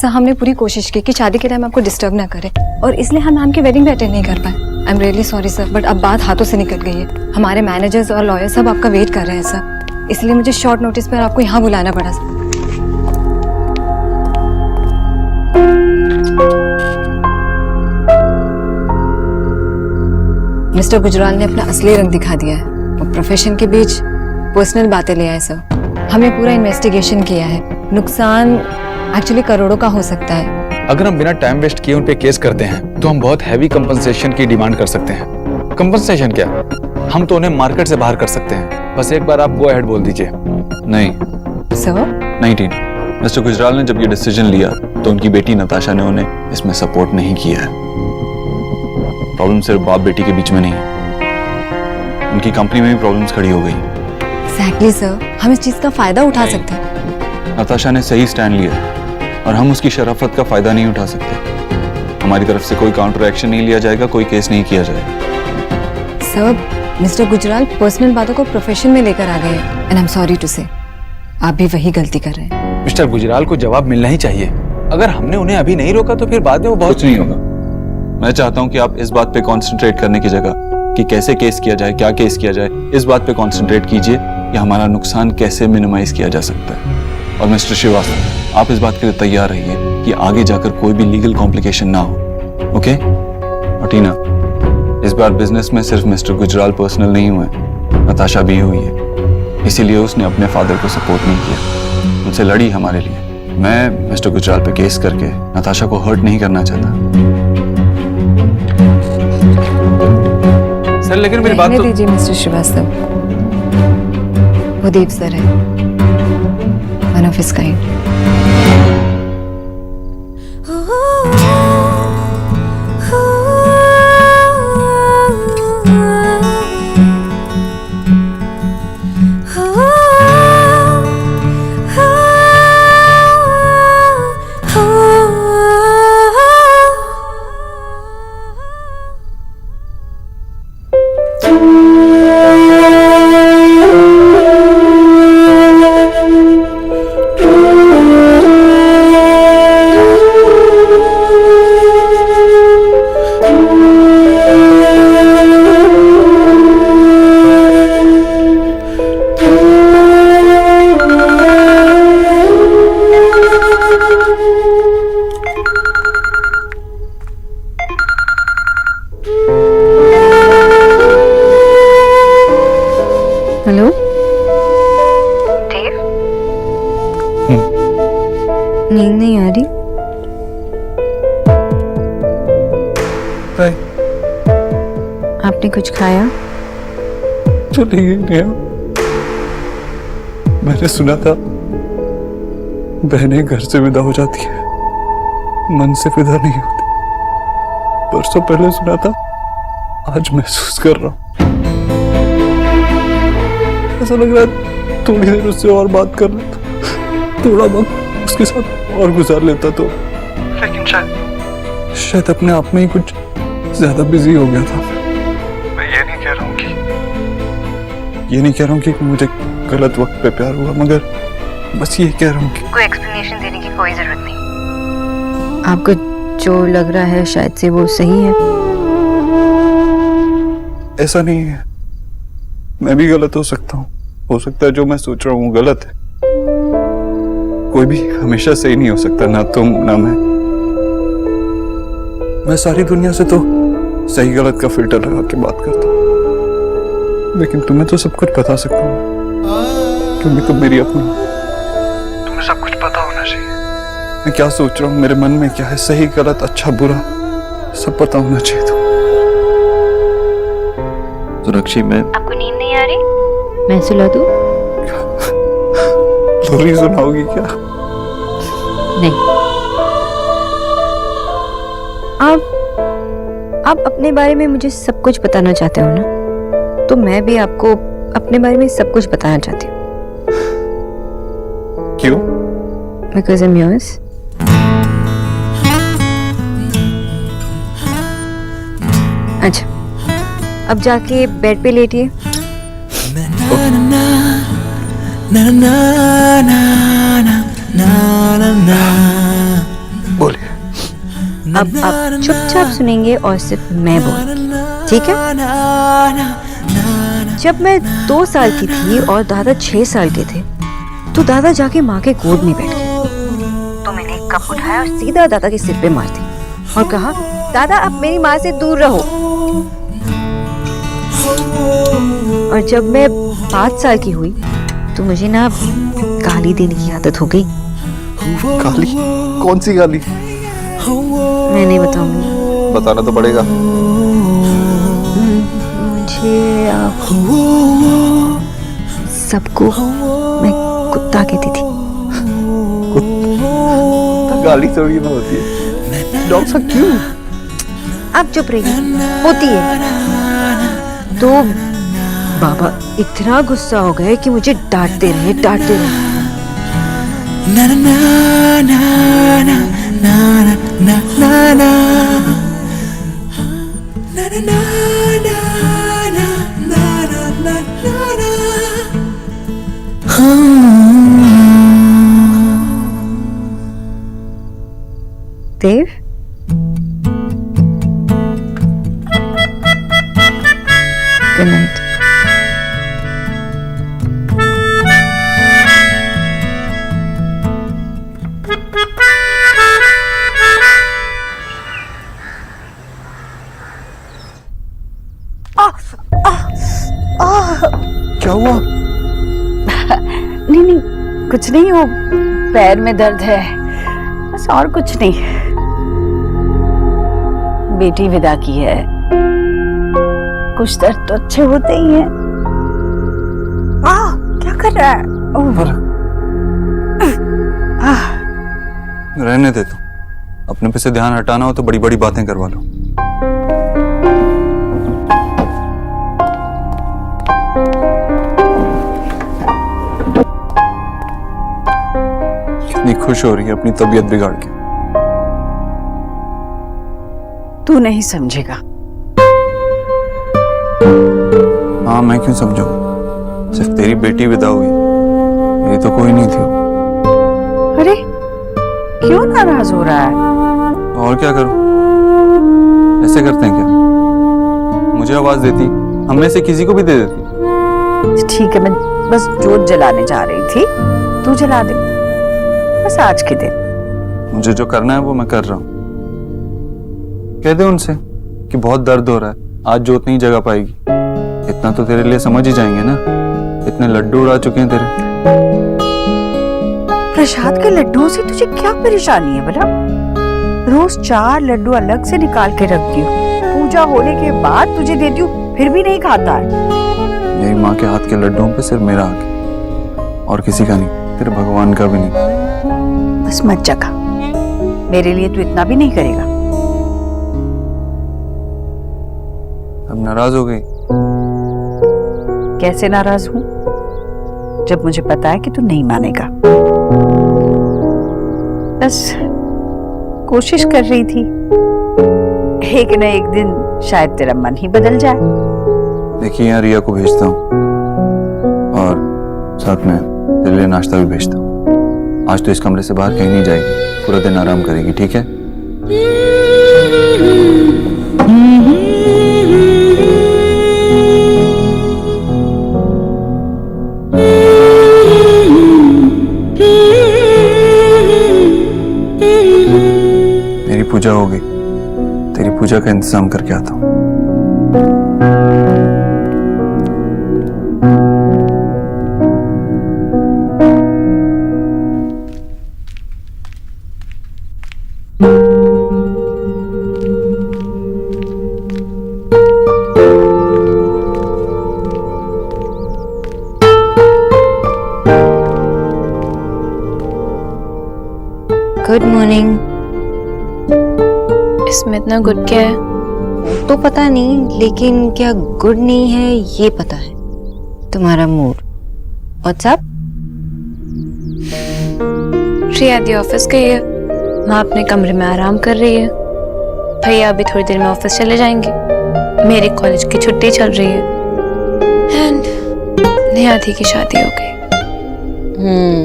Sir हमने पूरी कोशिश की कि शादी के टाइम आपको डिस्टर्ब ना करें और इसलिए हम मैम की वेडिंग भी अटेंड नहीं कर पाए। I am really sorry sir, but अब बात हाथों से निकल गई है। हमारे मैनेजर्स और लॉयर सब आपका वेट कर रहे हैं सर, इसलिए मुझे शॉर्ट नोटिस पर आपको यहाँ बुलाना पड़ा सर। मिस्टर गुजराल ने अपना असली रंग दिखा दिया है। वो प्रोफेशन के बीच पर्सनल बातें ले आए सर। हमने पूरा इन्वेस्टिगेशन किया है। नुकसान एक्चुअली करोड़ों का हो सकता है। अगर हम बिना टाइम वेस्ट किए उन पे केस करते हैं तो हम बहुत हैवी कंपनसेशन की डिमांड कर सकते हैं। कंपनसेशन क्या, हम तो उन्हें मार्केट से बाहर कर सकते हैं। बस एक बार आप गो अहेड बोल दीजिए। नहीं सर नहीं टीना, मिस्टर गुजराल ने जब ये डिसीजन लिया तो उनकी बेटी नताशा ने उन्हें इसमें सपोर्ट नहीं किया है। प्रॉब्लम सिर्फ बाप बेटी के बीच में नहीं है, उनकी कंपनी में भी प्रॉब्लम्स खड़ी हो गई। एग्जैक्टली सर, हम इस चीज का फायदा उठा सकते हैं। नताशा ने सही स्टैंड लिया और हम उसकी शराफत का फायदा नहीं उठा सकते। हमारी तरफ से कोई काउंटर एक्शन नहीं लिया जाएगा, कोई केस नहीं किया जाएगा। सर मिस्टर गुजराल पर्सनल बातों को प्रोफेशन में लेकर आ गए and I am sorry to say आप भी वही गलती कर रहे हैं। मिस्टर गुजराल को जवाब मिलना ही चाहिए। अगर हमने उन्हें अभी नहीं रोका तो फिर बाद में वो बहुत कुछ नहीं होगा। मैं चाहता हूं कि आप इस बात पे कंसंट्रेट करने की जगह कि कैसे केस किया जाए, क्या केस किया जाए, इस बात पे कंसंट्रेट कीजिए कि हमारा नुकसान कैसे मिनिमाइज किया जा सकता है। और मिस्टर श्रीवास्तव, आप इस बात के लिए तैयार रहिए कि आगे जाकर कोई भी लीगल कॉम्प्लिकेशन ना हो। ओके? और टीना, इस बार बिजनेस में सिर्फ मिस्टर गुजराल पर्सनल नहीं हुए, नताशा भी हुई है। इसीलिए उसने अपने फादर को सपोर्ट नहीं किया, उनसे लड़ी हमारे लिए। मैं मिस्टर गुजराल पे केस करके नताशा को हर्ट नहीं करना चाहता। सर लेकिन मेरी बात तो दीजिए मिस्टर श्रीवास्तव, वो दीप सर है, one of his kind. Hello Dev, नींद नहीं आ रही? आपने कुछ खाया? चली गई नेहा। मैंने सुना था बहनें घर से विदा हो जाती है, मन से विदा नहीं होती। परसों पहले सुना था, आज महसूस कर रहा हूं। ऐसा लग रहा है थोड़ी देर उससे और बात कर लेता, थोड़ा वक्त उसके साथ और गुजार लेता तो। लेकिन शायद अपने आप में ही कुछ ज्यादा बिजी हो गया था। मैं ये नहीं कह रहा हूँ कि मुझे गलत वक्त पे प्यार हुआ, मगर बस ये कह रहा हूँ कि कोई एक्सप्लेनेशन देने की कोई जरूरत नहीं। आपको जो लग रहा है शायद से वो सही है। ऐसा नहीं है, मैं भी गलत हो सकता हूँ। हो सकता है जो मैं सोच रहा हूँ गलत है। कोई भी हमेशा सही नहीं हो सकता, ना तुम ना मैं सारी दुनिया से तो सही गलत का फिल्टर लगा के बात करता हूँ, लेकिन तुम्हें तो सब कुछ बता सकता हूँ। तुम भी तो मेरी अपनी, तुम्हें सब कुछ पता होना चाहिए। मैं क्या सोच रहा हूँ, मेरे मन में क्या है, सही गलत अच्छा बुरा सब पता होना चाहिए। तो रक्षी, मैं आपको नींद नहीं आ रही? मैं सुला दूं? लोरी सुनाओगी क्या? नहीं। आप अपने बारे में मुझे सब कुछ बताना चाहते हो ना, तो मैं भी आपको अपने बारे में सब कुछ बताना चाहती हूँ। क्यों? Because I'm yours. अच्छा, अब जाके बेड पे लेटिए। अब आप चुपचाप सुनेंगे और सिर्फ मैं बोल, ठीक है? जब मैं 2 साल की थी और दादा 6 साल के थे, तो दादा जाके माँ के गोद में बैठ गए। तो मैंने एक कप उठाया और सीधा दादा के सिर पे मार दी और कहा, दादा आप मेरी माँ से दूर रहो। और जब मैं 5 साल की हुई तो मुझे ना गाली देने की आदत हो गई। गाली? कौन सी गाली? मैं नहीं बताऊंगी। बताना तो पड़ेगा। मुझे सबको मैं कुत्ता कहती थी। गाली थोड़ी ना होती है। डॉग सा क्यों? आप चुप रहिए, होती है। तो बाबा इतना गुस्सा हो गए कि मुझे डांटते रहे। देव, गुड नाइट। क्या हुआ? नहीं, कुछ नहीं, वो पैर में दर्द है बस, और कुछ नहीं। बेटी विदा की है, कुछ दर्द तो अच्छे होते ही हैं। क्या कर रहा है? रहने दे तू। अपने पे से ध्यान हटाना हो तो बड़ी बड़ी बातें करवा लो। कितनी खुश हो रही है अपनी तबीयत बिगाड़ के। तू नहीं समझेगा। हाँ, मैं क्यों समझूं? सिर्फ तेरी बेटी विदा हुई, मेरी तो कोई नहीं थी। अरे क्यों नाराज हो रहा है? और क्या करूं? ऐसे करते हैं क्या? मुझे आवाज देती, हम में से किसी को भी दे देती। ठीक है, मैं बस जोत जलाने जा रही थी, तू जला दे बस आज के दिन। मुझे जो करना है वो मैं कर रहा हूँ। कह दे उनसे कि बहुत दर्द हो रहा है, आज जोत नहीं जगा पाएगी। इतना तो तेरे लिए समझ ही जाएंगे ना, इतने लड्डू उड़ा चुके हैं तेरे। प्रसाद के लड्डुओं से तुझे क्या परेशानी है भला? रोज 4 लड्डू अलग से निकाल के रखती हूँ, पूजा होने के बाद तुझे देती हूँ, फिर भी नहीं खाता है। मेरी माँ के हाथ के लड्डुओं पे सिर्फ मेरा हक है, और किसी का नहीं, तेरे भगवान का भी नहीं। बस मत जगा, मेरे लिए तू इतना भी नहीं करेगा। अब नाराज हो गई? कैसे नाराज हूं, जब मुझे पता है कि तू नहीं मानेगा। बस कोशिश कर रही थी, एक न एक दिन शायद तेरा मन ही बदल जाए। देखिए, यहाँ रिया को भेजता हूँ और साथ में तेरे लिए नाश्ता भी भेजता हूँ। आज तो इस कमरे से बाहर कहीं नहीं जाएगी, पूरा दिन आराम करेगी, ठीक है? मेरी पूजा हो गई, तेरी पूजा का इंतजाम करके आता हूँ। Good morning. इसमें इतना गुड क्या है? तो पता नहीं, लेकिन क्या गुड नहीं है ये पता है। तुम्हारा mood. WhatsApp? Shreya the office गई है, माँ अपने कमरे में आराम कर रही है, भैया अभी थोड़ी देर में ऑफिस चले जाएंगे, मेरे कॉलेज की छुट्टी चल रही है, एंड नियाती की शादी हो गई।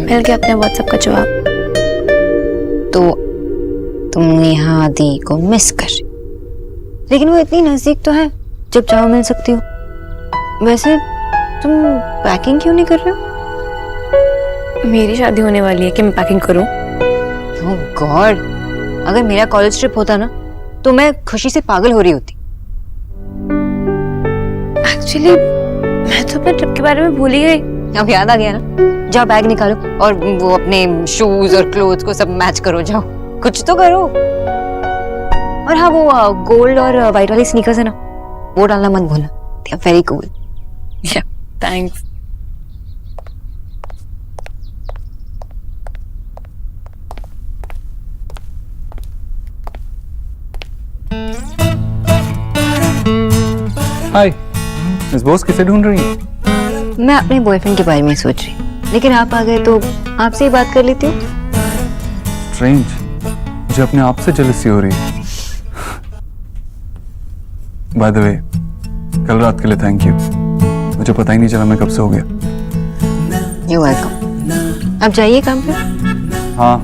मिल गया अपने व्हाट्सएप का जवाब। तो तुम नेहा दी को मिस कर रही, लेकिन वो इतनी नजदीक तो है, जब चाहो मिल सकती हो। वैसे तुम पैकिंग क्यों नहीं कर रहे हो? मेरी शादी होने वाली है कि मैं पैकिंग करूं? ओह गॉड, अगर मेरा कॉलेज ट्रिप होता ना तो मैं खुशी से पागल हो रही होती। एक्चुअली मैं तो अपने ट्रिप के बारे में भूल ही गई। अब याद आ गया ना, जाओ बैग निकालो और वो अपने शूज और क्लोथ्स को सब मैच करो, जाओ कुछ तो करो। और हाँ, वो गोल्ड और व्हाइट वाली स्नीकर्स है ना, वो डालना मत भूलना, they are very cool. Thanks. Hi miss Bose, किसे ढूंढ रही हैं? मैं अपने बॉयफ्रेंड के बारे में सोच रही, लेकिन आप आ गए तो आपसे ही बात कर लेती हूँ। स्ट्रेंज, मुझे अपने आप से जेलसी हो रही है। बाय द वे, कल रात के लिए थैंक यू, मुझे पता ही नहीं चला मैं कब से हो गया। You welcome. अब जाइए काम पे। हाँ,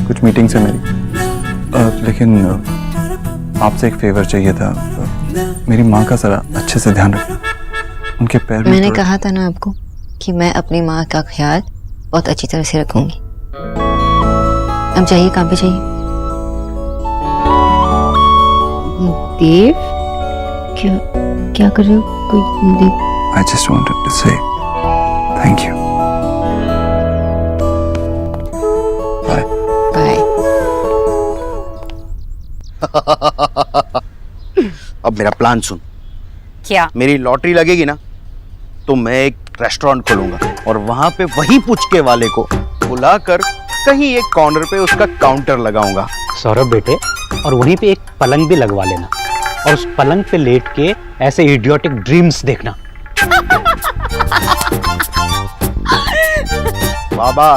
कुछ मीटिंग्स है मेरी, लेकिन आपसे एक फेवर चाहिए था। मेरी माँ का जरा अच्छे से ध्यान रखना, उनके पैर में मैंने कहा था ना आपको कि मैं अपनी माँ का ख्याल बहुत अच्छी तरह से रखूंगी। अब जाइए, काम पे जाइए। देव, क्या कर रहे हो? कोई Dev? I just wanted to say thank you. Bye. Bye. अब मेरा प्लान सुन। क्या? मेरी लॉटरी लगेगी ना तो मैं एक रेस्टोरेंट खोलूंगा और वहां पे वही पुचके वाले को बुलाकर कहीं एक कॉर्नर पे उसका काउंटर लगाऊंगा। सौरभ बेटे, और वहीं पे एक पलंग भी लगवा लेना और उस पलंग पे लेट के ऐसे इडियोटिक ड्रीम्स देखना। बाबा,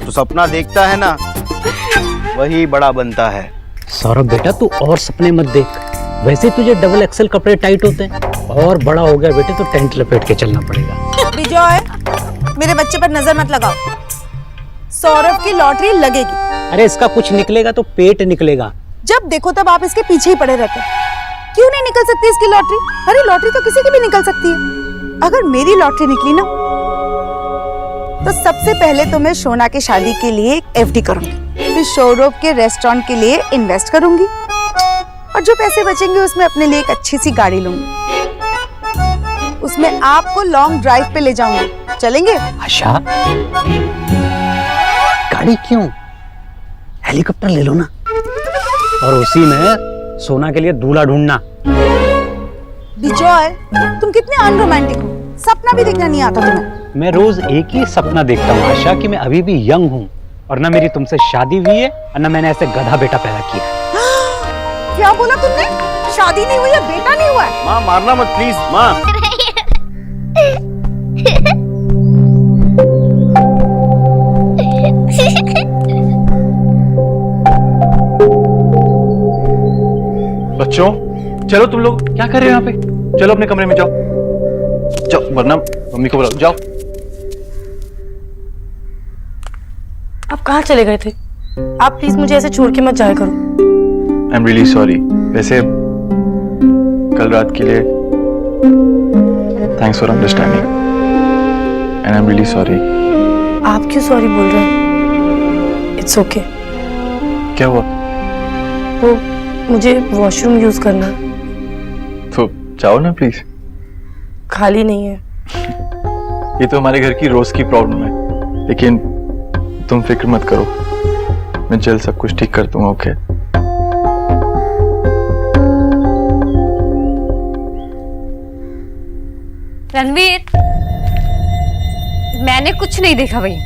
तो सपना देखता है ना, वही बड़ा बनता है। सौरभ बेटा, तू और सपने मत देख, वैसे तुझे डबल एक्सेल कपड़े टाइट होते हैं, और बड़ा हो गया बेटे तो टेंट लपेट के चलना पड़ेगा। विजय, मेरे बच्चे पर नजर मत लगाओ, सौरभ की लॉटरी लगेगी। अरे इसका कुछ निकलेगा तो पेट निकलेगा। जब देखो तब आप इसके पीछे ही पड़े रहते हैं। क्यों नहीं निकल सकती इसकी लॉटरी? अरे लॉटरी तो किसी की भी निकल सकती है। अगर मेरी लॉटरी निकली ना तो सबसे पहले तो मैं शोना की शादी के लिए एक एफडी करूंगी, फिर सौरभ के रेस्टोरेंट के लिए इन्वेस्ट करूंगी और जो पैसे बचेंगे उसमें अपने लिए एक अच्छी सी गाड़ी लूंगी, उसमें आपको लॉन्ग ड्राइव पे ले जाऊंगी। चलेंगे? आशा, गाड़ी क्यों, हेलीकॉप्टर ले लो ना, और उसी में सोना के लिए दूल्हा ढूंढना। विजय, तुम कितने अनरोमांटिक हो, सपना भी देखना नहीं आता तुम्हें। मैं रोज एक ही सपना देखता हूँ आशा, कि मैं अभी भी यंग हूँ और ना मेरी तुमसे शादी हुई है और ना मैंने ऐसे गधा बेटा पैदा किया। क्या बोला तुमने? शादी नहीं हुई है, बेटा नहीं हुआ है? माँ मारना मत प्लीज माँ। बच्चों, चलो तुम लोग क्या कर रहे हो यहाँ पे? चलो अपने कमरे में जाओ, जाओ, वरना मम्मी को बुलाओ, जाओ। आप कहाँ चले गए थे? आप प्लीज मुझे ऐसे छोड़ के मत जाया करो। I am really sorry. वैसे कल रात के लिए thanks for understanding and I am really sorry. आप क्यों सॉरी बोल रहे हैं? It's okay. क्या हुआ? वो मुझे वॉशरूम यूज करना है। तो जाओ ना प्लीज। खाली नहीं है। ये तो हमारे घर की रोज की प्रॉब्लम है, लेकिन तुम फिक्र मत करो, मैं जल्द सब कुछ ठीक कर दूंगा। ओके? रणवीर, मैंने कुछ नहीं देखा भाई।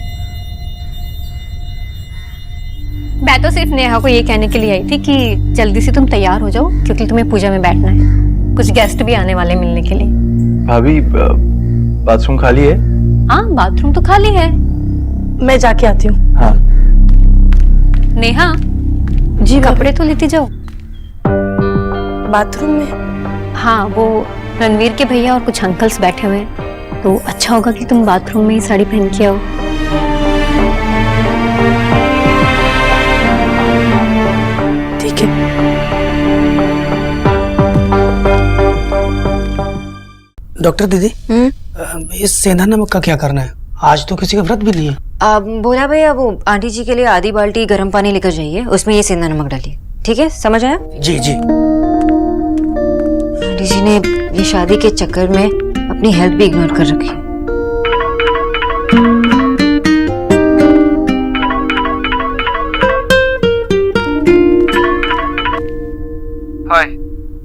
मैं तो सिर्फ नेहा को ये कहने के लिए आई थी कि जल्दी से तुम तैयार हो जाओ, क्योंकि तुम्हें पूजा में बैठना है, कुछ गेस्ट भी आने वाले मिलने के लिए। भाभी, बाथरूम खाली है? हाँ, बाथरूम तो खाली है। मैं जाके आती हूँ। हाँ। नेहा जी, कपड़े तो लेती जाओ। बाथरूम में? हाँ, वो रणवीर के भैया और कुछ अंकल्स बैठे हुए हैं, तो अच्छा होगा कि तुम बाथरूम में ही साड़ी पहन के आओ। डॉक्टर दीदी, इस सेंधा नमक का क्या करना है? आज तो किसी का व्रत भी नहीं है। बोला भैया वो आंटी जी के लिए आधी बाल्टी गर्म पानी लेकर जाइए, उसमें ये सेंधा नमक डालिए। ठीक है, समझ आया? जी जी। आंटी जी ने ये शादी के चक्कर में अपनी हेल्थ भी इग्नोर कर रखी है।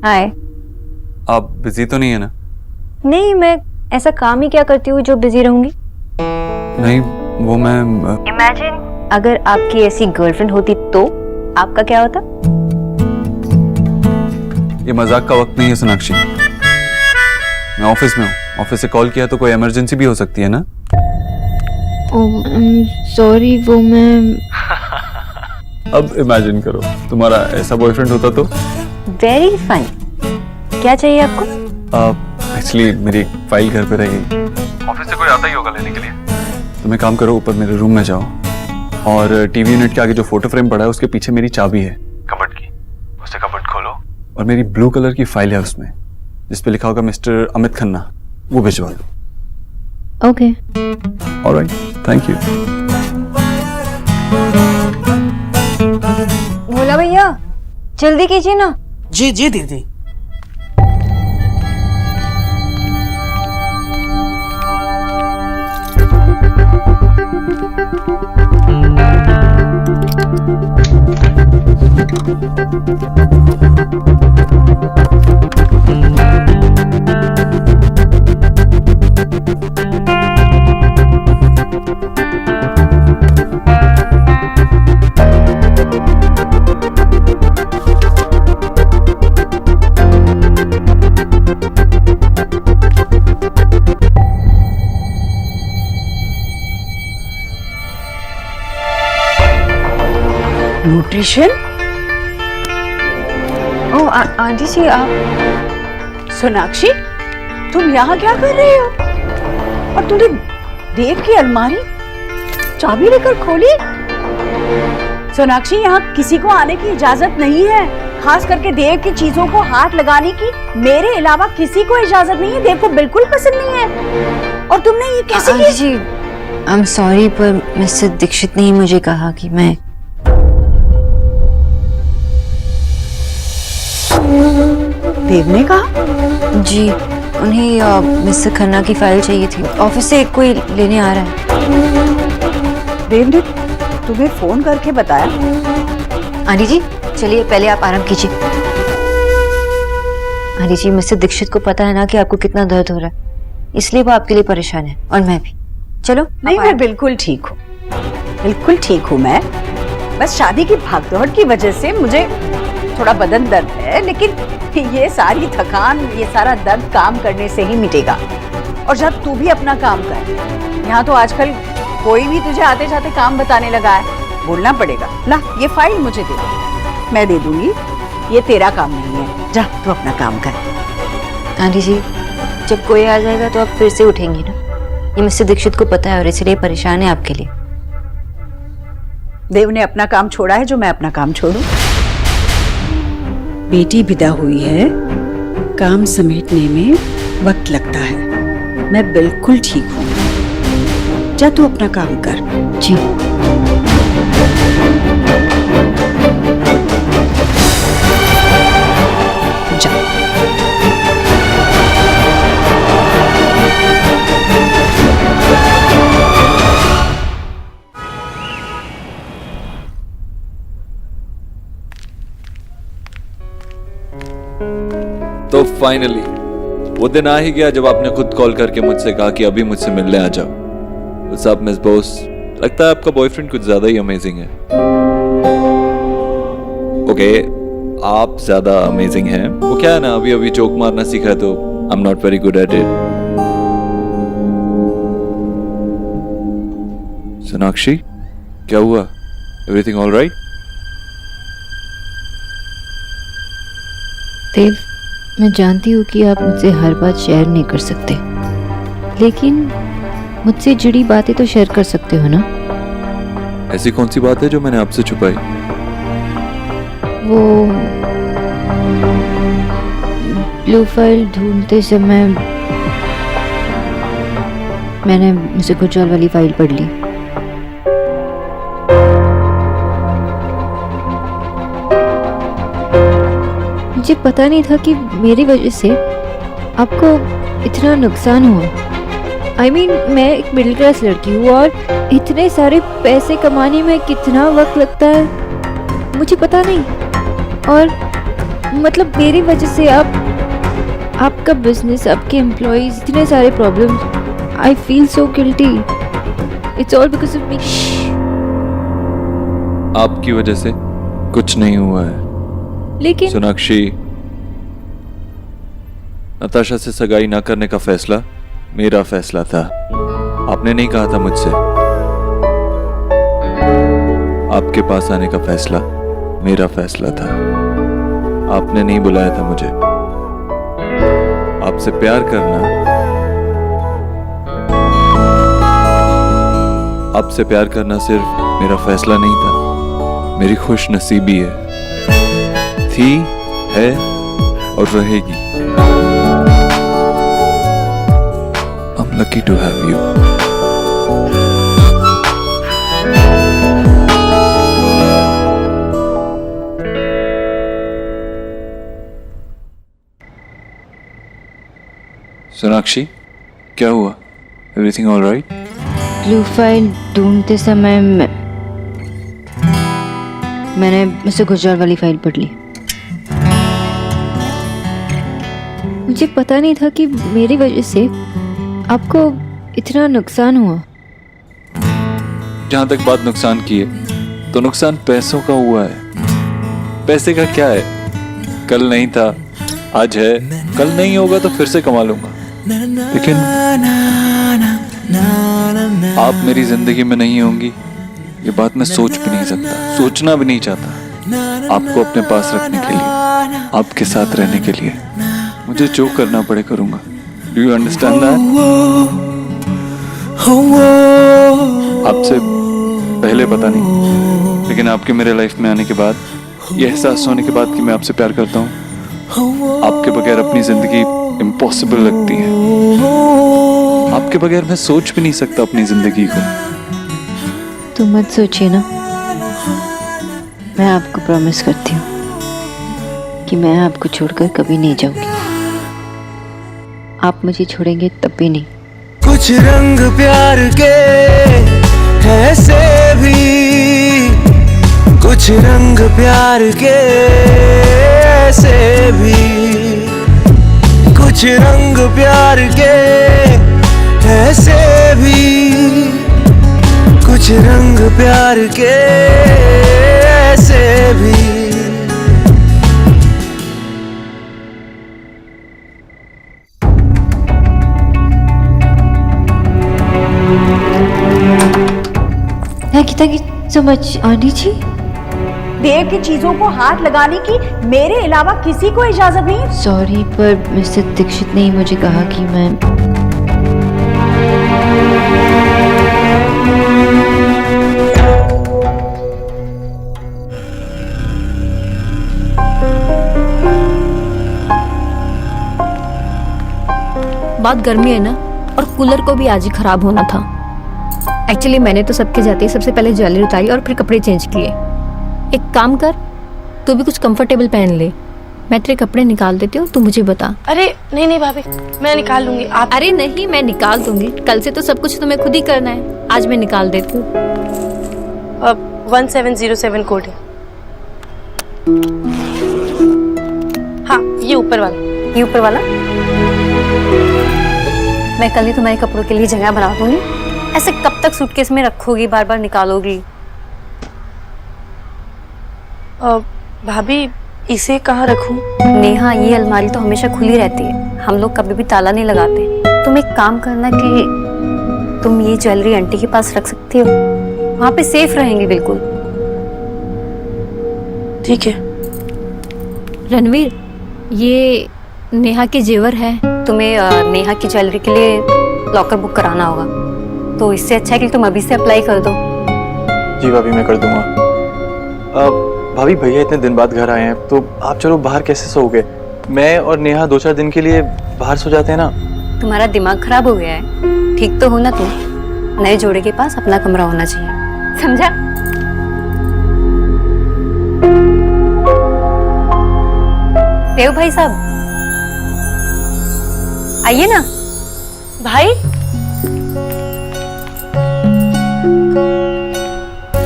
हाय। आप बिजी तो नहीं है ना? नहीं, मैं ऐसा काम ही क्या करती हूँ जो बिजी रहूंगी। नहीं, वो मैं इमेजिन अगर आपकी ऐसी गर्लफ्रेंड होती तो आपका क्या होता? ये मजाक का वक्त नहीं है सोनाक्षी। मैं ऑफिस में हूँ, ऑफिस से कॉल किया तो कोई इमरजेंसी भी हो सकती है ना? सॉरी, वो मैं अब इमेजिन करो तुम्हारा ऐसा बॉयफ्रेंड होता तो। Very funny. क्या चाहिए आपको? एक्चुअली मेरी एक फाइल घर पे रह गई, ऑफिस से कोई आता ही होगा लेने के लिए। तुम एक काम करो, ऊपर मेरे रूम में जाओ और टीवी यूनिट के आगे जो फोटो फ्रेम पड़ा है उसके पीछे मेरी चाबी है कबर्ड की, उसे कबर्ड खोलो और मेरी ब्लू कलर की फाइल है उसमें जिसपे लिखा होगा मिस्टर अमित खन्ना, वो भिजवा दो। Okay. All right, thank you. Bhola भैया जल्दी कीजिए ना। जी जी दीदी। न्यूट्रिशन? ओ आंटी जी, आप सोनाक्षी, तुम यहाँ क्या कर रहे हो? और तूने देव की अलमारी चाबी लेकर खोली? सोनाक्षी, यहाँ किसी को आने की इजाजत नहीं है, खास करके देव की चीजों को हाथ लगाने की मेरे अलावा किसी को इजाजत नहीं है। देव को बिल्कुल पसंद नहीं है। और तुमने ये कैसे किया? Aunty ji, I am sorry, पर मिस्टर दीक्षित ने ही मुझे कहा कि मैं देव ने कहा? जी, उन्हें मिस्टर खन्ना की फाइल चाहिए थी, ऑफिस से कोई लेने आ रहा है। देव ने तुम्हें फोन करके बताया? आंटी जी चलिए, पहले आप आराम कीजिए। आंटी जी, मिस्टर दीक्षित को पता है ना कि आपको कितना दर्द हो रहा है, इसलिए वो आपके लिए परेशान है और मैं भी। चलो। नहीं, मैं बिल्कुल ठीक हूँ, बिल्कुल ठीक हूँ मैं। बस शादी की भागदौड़ की वजह से मुझे थोड़ा बदन दर्द है, लेकिन ये सारी थकान, ये सारा दर्द काम करने से ही मिटेगा। और जब तू भी अपना काम कर, यहाँ तो आजकल कोई भी तुझे आते जाते काम बताने लगा है, बोलना पड़ेगा। ला, ये फाइल मुझे दे दो, मैं दे दूंगी, ये तेरा काम नहीं है। जा तू अपना काम कर। आंटी जी, जब कोई आ जाएगा तो आप फिर से उठेंगी ना? ये मिस्टर दीक्षित को पता है और इसलिए परेशान है आपके लिए। देव ने अपना काम छोड़ा है, जो मैं अपना काम छोड़ूं? बेटी विदा हुई है, काम समेटने में वक्त लगता है। मैं बिल्कुल ठीक हूँ, जा तू अपना काम कर। जी। जा। तो फाइनली वो दिन आ ही गया जब आपने खुद कॉल करके मुझसे कहा कि अभी मुझसे मिलने आ जाओ। What's up miss boss? लगता है आपका बॉयफ्रेंड कुछ ज्यादा ही अमेजिंग है। ओके, आप ज्यादा अमेजिंग हैं। वो क्या है ना, अभी अभी जोक मारना सीखा है तो I am not very good at it. Sonakshi, क्या हुआ? Everything all right? देव, मैं जानती हूँ कि आप मुझसे हर बात शेयर नहीं कर सकते, लेकिन मुझसे जुड़ी बातें तो शेयर कर सकते हो ना? ऐसी कौन सी बात है जो मैंने आपसे छुपाई? वो ब्लू फाइल ढूंढते समय मैंने मिस्टर गुजराल वाली फाइल पढ़ ली। मुझे पता नहीं था कि मेरी वजह से आपको इतना नुकसान हुआ। I mean, मैं एक मिडिल क्लास लड़की हूँ और इतने सारे पैसे कमाने में कितना वक्त लगता है मुझे पता नहीं। और मतलब मेरी वजह से आपका बिजनेस, आपके एम्प्लॉयज, इतने सारे problems. I feel so guilty. It's all because of me. आपकी वजह से कुछ नहीं हुआ है। लेकिन सोनाक्षी, नताशा से सगाई ना करने का फैसला मेरा फैसला था। आपने नहीं कहा था मुझसे। आपके पास आने का फैसला मेरा फैसला था। आपने नहीं बुलाया था मुझे। आपसे प्यार करना, आपसे प्यार करना सिर्फ मेरा फैसला नहीं था, मेरी खुश नसीबी है। थी, है और रहेगी। I'm lucky to have you. Sonakshi, क्या हुआ? Everything all right? Blue file ढूंढते समय मैंने मिस्टर गुजराल वाली फाइल पढ़ ली। मुझे पता नहीं था कि मेरी वजह से आपको इतना नुकसान हुआ। जहां तक बात नुकसान की है, तो नुकसान पैसों का हुआ है। पैसे का क्या है? कल नहीं था, आज है, कल नहीं होगा तो फिर से कमा लूंगा। लेकिन आप मेरी जिंदगी में नहीं होंगी, ये बात मैं सोच भी नहीं सकता, सोचना भी नहीं चाहता। आपको अपने पास रखने के लिए, आपके साथ रहने के लिए मुझे जो करना पड़े करूंगा। Do you understand that? आपसे पहले पता नहीं, लेकिन आपके मेरे लाइफ में आने के बाद, ये एहसास होने के बाद कि मैं आपसे प्यार करता हूँ, आपके बगैर अपनी जिंदगी इम्पॉसिबल लगती है। आपके बगैर मैं सोच भी नहीं सकता अपनी जिंदगी को। तो मत सोचिए ना, मैं आपको प्रॉमिस करती हूँ कि मैं आपको छोड़कर कभी नहीं जाऊंगी। आप मुझे छोड़ेंगे तब भी नहीं। कुछ रंग प्यार के ऐसे भी, कुछ रंग प्यार के ऐसे भी, कुछ रंग प्यार के ऐसे भी, कुछ रंग प्यार के ऐसे भी। थैंक यू सो मच आंटी जी। देव की चीजों को हाथ लगाने की मेरे अलावा किसी को इजाजत नहीं। सॉरी, पर मिस्टर दीक्षित ने मुझे कहा कि मैं बात गर्मी है ना, और कूलर को भी आज ही खराब होना था। एक्चुअली मैंने तो सबके जाते ही सबसे पहले ज्वेलरी उतारी और फिर कपड़े चेंज किए। एक काम कर, तू भी कुछ कंफर्टेबल पहन ले, मैं तेरे कपड़े निकाल देती हूँ, तू मुझे बता। अरे नहीं नहीं भाभी, मैं निकाल लूंगी। आप? अरे नहीं, मैं निकाल दूंगी। कल से तो सब कुछ तुम्हें खुद ही करना है, आज मैं निकाल देती हूँ। 1707 कोड है। हाँ, ये ऊपर वाला। ये ऊपर वाला मैं कल ही तुम्हारे कपड़ों के लिए जगह बना दूंगी। ऐसे कब तक सूटकेस में रखोगी, बार बार निकालोगी? भाभी, इसे कहाँ रखूं? नेहा, ये अलमारी तो हमेशा खुली रहती है, हम लोग कभी भी ताला नहीं लगाते। तुम एक काम करना कि तुम ये ज्वेलरी आंटी के पास रख सकती हो, वहां पे सेफ रहेंगी बिल्कुल। ठीक है। रणवीर, ये नेहा के जेवर है, तुम्हें नेहा की ज्वेलरी के लिए लॉकर बुक कराना होगा, तो इससे अच्छा है कि तुम अभी से अप्लाई कर दो। जी भाभी, मैं कर दूंगा। भाभी, भैया इतने दिन बाद घर आए हैं, तो आप चलो बाहर कैसे सोओगे? मैं और नेहा 2-4 दिन के लिए बाहर सो जाते हैं ना। तुम्हारा दिमाग खराब हो गया है? ठीक तो हो ना तू? नए जोड़े के पास अपना कमरा होना चाहिए, समझा? देव भाई साहब, आइए ना। भाई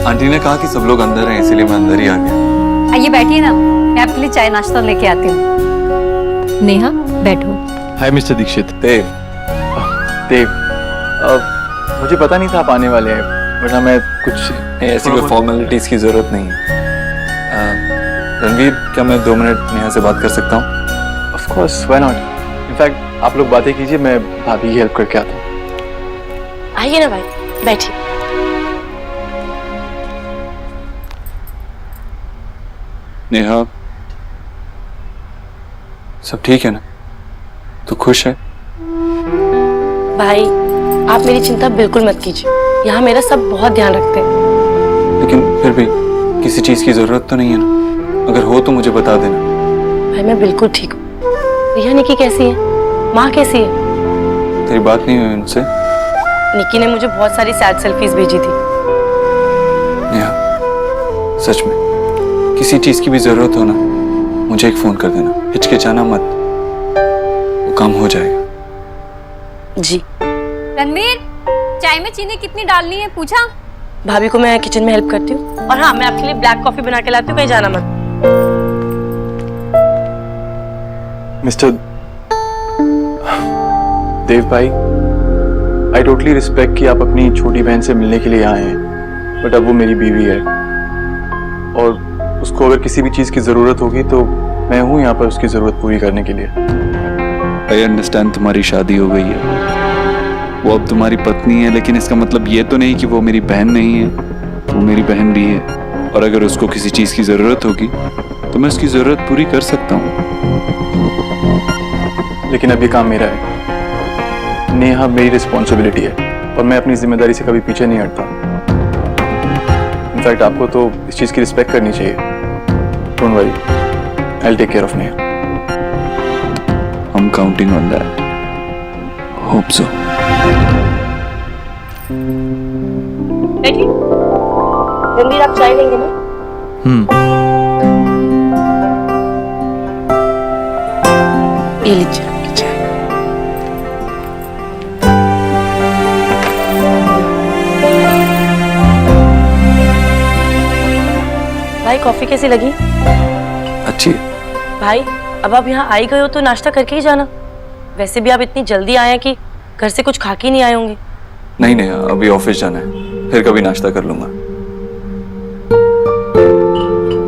आंटी ने कहा कि सब लोग अंदर हैं, इसीलिए मैं अंदर ही आ गया। आइए बैठिए ना, मैं आपके लिए चाय नाश्ता लेके आती हूँ। नेहा बैठो। हाय मिस्टर दीक्षित। देव, देव, मुझे पता नहीं था आप आने वाले हैं, वरना मैं कुछ ऐसी कोई फॉर्मेलिटीज की जरूरत नहीं है। रणवीर, क्या मैं 2 मिनट नेहा से बात कर सकता हूँ? Of course, why not. In fact आप लोग बातें कीजिए, मैं भाभी की हेल्प करके आता हूँ। आइए ना भाई, बैठिए। नेहा, सब ठीक है ना? तू खुश है? भाई आप मेरी चिंता बिल्कुल मत कीजिए, यहाँ मेरा सब बहुत ध्यान रखते हैं। लेकिन फिर भी किसी चीज की जरूरत तो नहीं है ना? अगर हो तो मुझे बता देना। भाई मैं बिल्कुल ठीक हूँ। रिया निकी कैसी है? माँ कैसी है? तेरी बात नहीं हुई उनसे? निकी ने मुझे बहुत सारी सैड सेल्फीज भेजी थी। नेहा, सच में किसी चीज की भी जरूरत हो ना, मुझे एक फोन कर देना, हिचकिचाना मत, वो काम हो जाएगा। जी। रणवीर, चाय में चीनी कितनी डालनी है पूछा? भाभी को मैं किचन में हेल्प करती हूँ, और हाँ, मैं आपके लिए ब्लैक कॉफी बना के लाती हूँ, कहीं जाना मत। मिस्टर देव भाई, आई टोटली रिस्पेक्ट कि आप अपनी छोटी बहन से मिलने के लिए आए हैं, बट अब वो मेरी बीवी है और उसको अगर किसी भी चीज की जरूरत होगी तो मैं हूं यहाँ पर उसकी जरूरत पूरी करने के लिए। आई अंडरस्टैंड, तुम्हारी शादी हो गई है, वो अब तुम्हारी पत्नी है, लेकिन इसका मतलब ये तो नहीं कि वो मेरी बहन नहीं है। वो मेरी बहन भी है, और अगर उसको किसी चीज की जरूरत होगी तो मैं उसकी जरूरत पूरी कर सकता हूँ। लेकिन अब ये काम मेरा है, नेहा मेरी रिस्पॉन्सिबिलिटी है, और मैं अपनी जिम्मेदारी से कभी पीछे नहीं हटता। इनफैक्ट आपको तो इस चीज की रिस्पेक्ट करनी चाहिए। Don't worry, I will take care of Neha. I am counting on that. Hope so. देखिए, रणवीर आप चाय लेंगे ना? ये लीजिए आपकी चाय। भाई कॉफी कैसी लगी? अच्छी। भाई अब आप यहाँ आई गए हो तो नाश्ता करके ही जाना। वैसे भी आप इतनी जल्दी आए हैं कि घर से कुछ खा के नहीं आए होंगे। नहीं नहीं, अभी ऑफिस जाना है, फिर कभी नाश्ता कर लूंगा।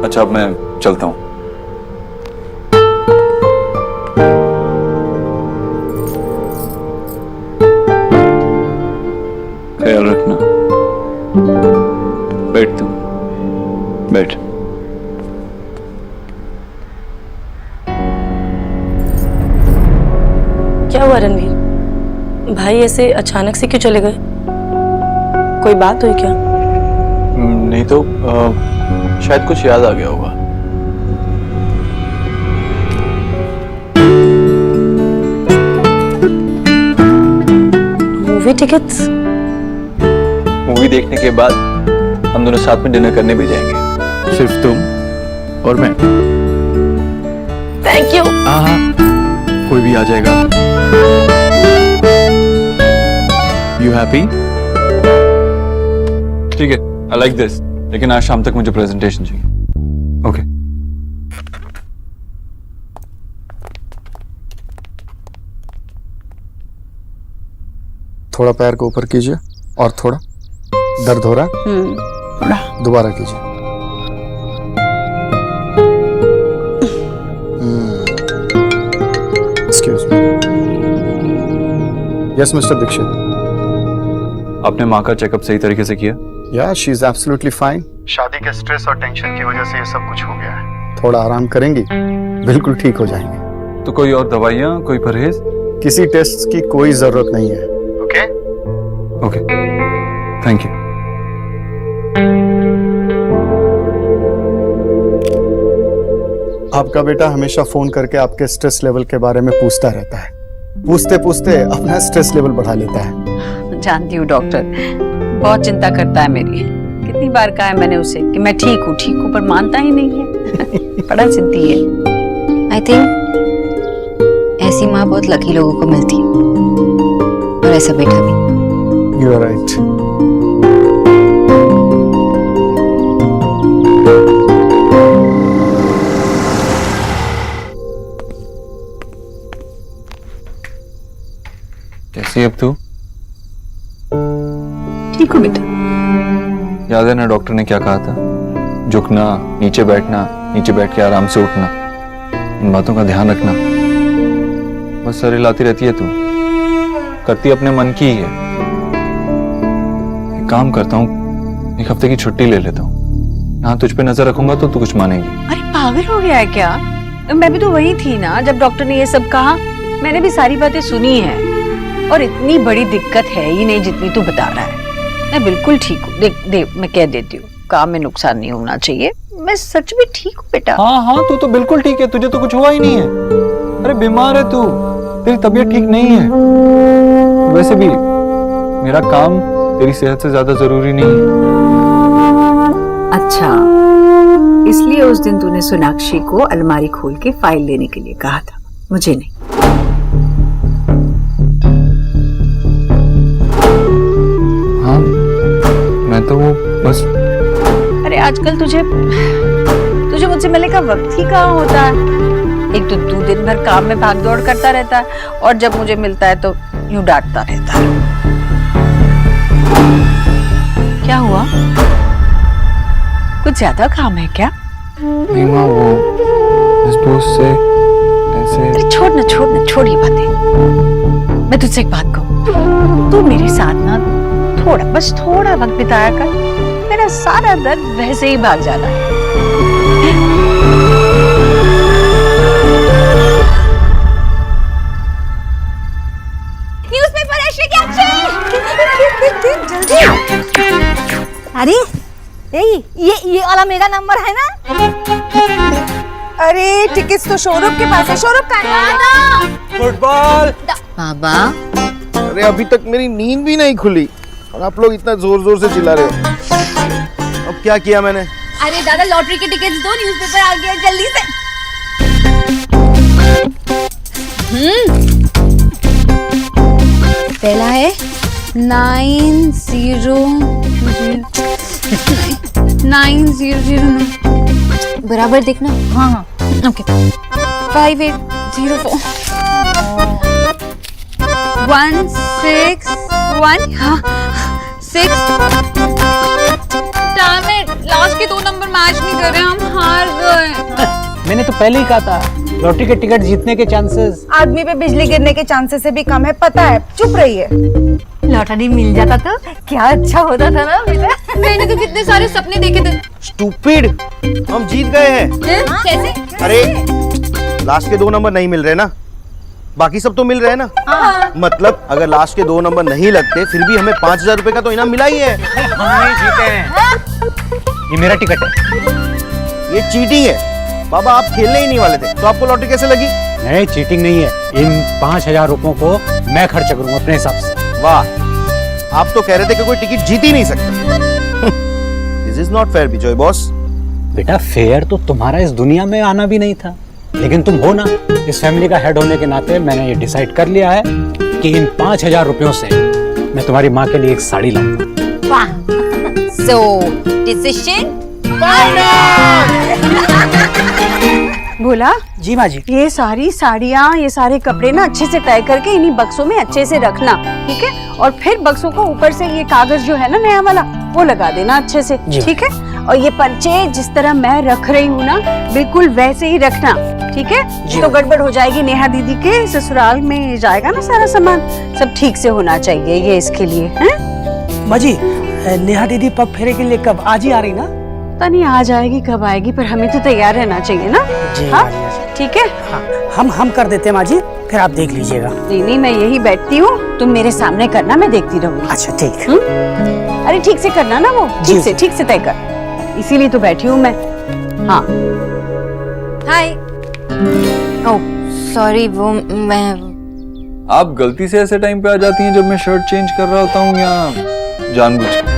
अच्छा, अब मैं चलता हूँ। ख्याल रखना। बैठ तुम, बैठ। क्या हुआ रणवीर? भाई ऐसे अचानक से क्यों चले गए? कोई बात हुई क्या? नहीं तो शायद कुछ याद आ गया होगा। Movie tickets? मूवी देखने के बाद हम दोनों साथ में डिनर करने भी जाएंगे, सिर्फ तुम और मैं। Thank you. हाँ, कोई भी आ जाएगा। You happy? ठीक है, आई लाइक दिस, लेकिन आज शाम तक मुझे प्रेजेंटेशन चाहिए। ओके। थोड़ा पैर को ऊपर कीजिए, और थोड़ा। दर्द हो रहा है? थोड़ा। दोबारा कीजिए। Excuse me. Yes mister Dixit. आपने माँ का चेकअप सही तरीके से किया? या शी इज एब्सोल्युटली फाइन। शादी के स्ट्रेस और टेंशन की वजह से ये सब कुछ हो गया है। थोड़ा आराम करेंगी, बिल्कुल ठीक हो जाएंगे। तो कोई और दवाइयाँ, कोई परहेज? किसी टेस्ट की कोई जरूरत नहीं है। ओके? Okay, thank you. आपका बेटा हमेशा फोन करके आपके स्ट्रेस लेवल के बारे में पूछता रहता है। पूछते पूछते अपना स्ट्रेस लेवल बढ़ा लेता है। जानती हूँ डॉक्टर बहुत चिंता करता है मेरी। कितनी बार कहा है मैंने उसे कि मैं ठीक हूँ, पर मानता ही नहीं है। बड़ा जिद्दी है। आई थिंक ऐसी माँ बहुत लकी लोगों को मिलती है, और ऐसा बेटा भी। You are right. कैसी अब तू? ठीक हो बेटा? याद है ना डॉक्टर ने क्या कहा था? झुकना, नीचे बैठना, नीचे बैठ के आराम से उठना, इन बातों का ध्यान रखना। बस सर हिलाती रहती है तू, करती अपने मन की ही है। एक काम करता हूँ, एक हफ्ते की छुट्टी ले लेता हूँ। यहाँ तुझ पे नजर रखूंगा तो तू कुछ मानेगी। अरे पागल हो गया है क्या? मैं भी तो वही थी ना जब डॉक्टर ने ये सब कहा। मैंने भी सारी बातें सुनी है, और इतनी बड़ी दिक्कत है ही नहीं जितनी तू बता रहा है। मैं बिल्कुल ठीक हूँ। देख मैं कह देती हूँ, काम में नुकसान नहीं होना चाहिए। मैं सच में ठीक हूँ बेटा। हाँ, तू तो बिल्कुल ठीक है, तुझे तो कुछ हुआ ही नहीं है। अरे बीमार है तू, तेरी तबीयत ठीक नहीं है। वैसे भी मेरा काम तेरी सेहत से ज्यादा जरूरी नहीं है। अच्छा, इसलिए उस दिन तूने सोनाक्षी को अलमारी खोल के फाइल लेने के लिए कहा था, मुझे नहीं। हाँ, मैं तो वो बस। अरे आजकल तुझे मुझसे मिलने का वक्त ही कहाँ होता है। एक तो तू दिन भर काम में भाग दौड़ करता रहता है, और जब मुझे मिलता है तो यूं डांटता रहता है। क्या हुआ? कुछ ज्यादा काम है क्या? नहीं माँ, वो इस दोस्त से ऐसे। अरे छोड़ ये बातें। मैं तुझसे एक बात कहूँ, तू मेरे साथ ना बस थोड़ा वक्त बिताया कर, मेरा सारा दर्द वैसे ही भाग जाना है। न्यूज़पेपर ऐसे अरे ये वाला मेरा नंबर है ना? अरे टिकट्स तो शोरूम के पास है, शोरूम का है। फुटबॉल बाबा, अरे अभी तक मेरी नींद भी नहीं खुली और आप लोग इतना जोर जोर से चिल्ला रहे हो। अब क्या किया मैंने? अरे दादा लॉटरी के टिकट्स दो, न्यूज़पेपर आ गया जल्दी से। पहला है 9009 बराबर देखना। हाँ ओके 5804 161 हाँ 6 लास्ट के दो नंबर मैच नहीं कर रहे, हम हार गए। मैंने तो पहले ही कहा था, लॉटरी के टिकट जीतने के चांसेस आदमी पे बिजली गिरने के चांसेस से भी कम है, पता है। चुप रहिए। लॉटरी मिल जाता तो क्या अच्छा होता था ना बेटा। मैंने तो कितने सारे सपने देखे थे। स्टूपिड, हम जीत गए हैं। कैसे? अरे लास्ट के दो नंबर नहीं मिल रहे ना, बाकी सब तो मिल रहे हैं ना। हाँ। मतलब अगर लास्ट के दो नंबर नहीं लगते फिर भी हमें 5000 रुपए का तो इनाम मिला ही है। हम नहीं जीते हैं। ये मेरा टिकट है। ये चीटिंग है बाबा, आप खेलने ही नहीं वाले थे तो आपको लॉटरी कैसे लगी? नहीं, चीटिंग नहीं है। इन 5000 रुपयों को मैं खर्च करूंगा अपने हिसाब से। वाह, आप तो कह रहे थे कि कोई टिकट जीत ही नहीं सकता। This is not fair Vijay boss. बेटा फेयर तो तुम्हारा इस दुनिया में आना भी नहीं था, लेकिन तुम हो ना, इस फैमिली का हेड होने के नाते मैंने ये डिसाइड कर लिया है कि इन 5000 रुपयों से मैं तुम्हारी माँ के लिए एक साड़ी लाऊंगा। वाह, सो डिसीजन भोला जी माँ जी। ये सारी साड़ियाँ, ये सारे कपड़े ना अच्छे से तय करके इन्हीं बक्सों में अच्छे से रखना, ठीक है? और फिर बक्सों को ऊपर से ये कागज जो है ना नया वाला, वो लगा देना अच्छे से, ठीक है? और ये पर्चे जिस तरह मैं रख रही हूँ ना, बिल्कुल वैसे ही रखना, ठीक है? तो गड़बड़ हो जाएगी। नेहा दीदी के ससुराल में जाएगा ना सारा सामान, सब ठीक से होना चाहिए ये इसके लिए, हैं? माँ जी, नेहा दीदी पग फेरे के लिए कब? आज ही आ रही ना? पता नहीं आ जाएगी कब आएगी, पर हमें तो तैयार रहना चाहिए ना। जी हाँ ठीक है। हाँ, हम कर देते हैं माँ जी, फिर आप देख लीजिएगा। नहीं मैं यही बैठती हूँ, तुम मेरे सामने करना, मैं देखती रहूंगी। अच्छा ठीक। अरे ठीक से करना ना, वो ठीक से तय कर, इसीलिए तो बैठी हूँ मैं। हाँ हाय। ओह सॉरी, वो मैं आप गलती से ऐसे टाइम पे आ जाती हैं जब मैं शर्ट चेंज कर रहा होता हूँ या जानबूझ के?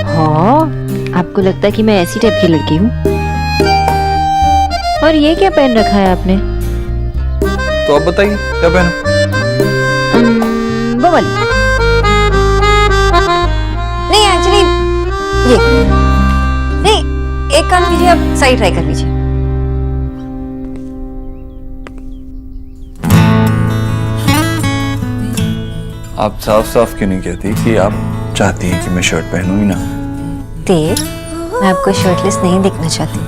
हाँ, आपको लगता है कि मैं ऐसी टाइप की लड़की हूँ? और ये क्या पहन रखा है आपने? तो आप बताइए क्या पहनूं? वो वाली। नहीं एक्चुअली ये नहीं, एक काम कीजिए, आप सही ट्राई कर लीजिए। आप साफ साफ क्यों नहीं कहती कि आप चाहती हैं कि मैं शर्ट पहनूं ही ना? देव, मैं आपको शर्टलेस नहीं देखना चाहती।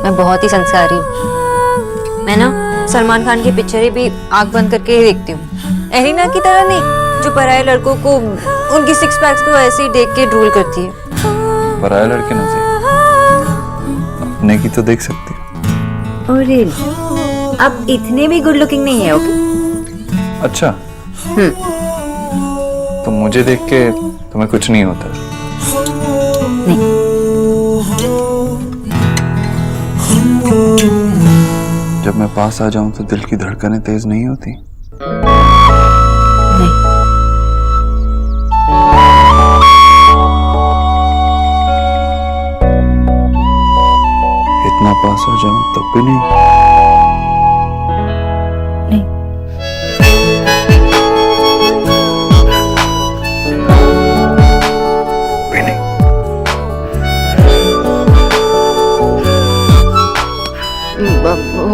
मैं बहुत ही संस्कारी हूँ। मैं ना सलमान खान की पिक्चरें भी आंख बंद करके ही देखती हूँ। एरिना की तरह नहीं, जो पराये लड़कों को उनकी सिक्स पैक्स को ऐसे ही देख के ड्रूल करती है। पराये लड़के ना सही, अपने की तो देख सकती हो। Oh really? आप इतने भी गुड लुकिंग नहीं है, ओके? अच्छा, तो मुझे देख के तुम्हें कुछ नहीं होता? नहीं। जब मैं पास आ जाऊं तो दिल की धड़कनें तेज नहीं होती? नहीं। इतना पास आ जाऊं तब भी नहीं? नहीं। भी नहीं।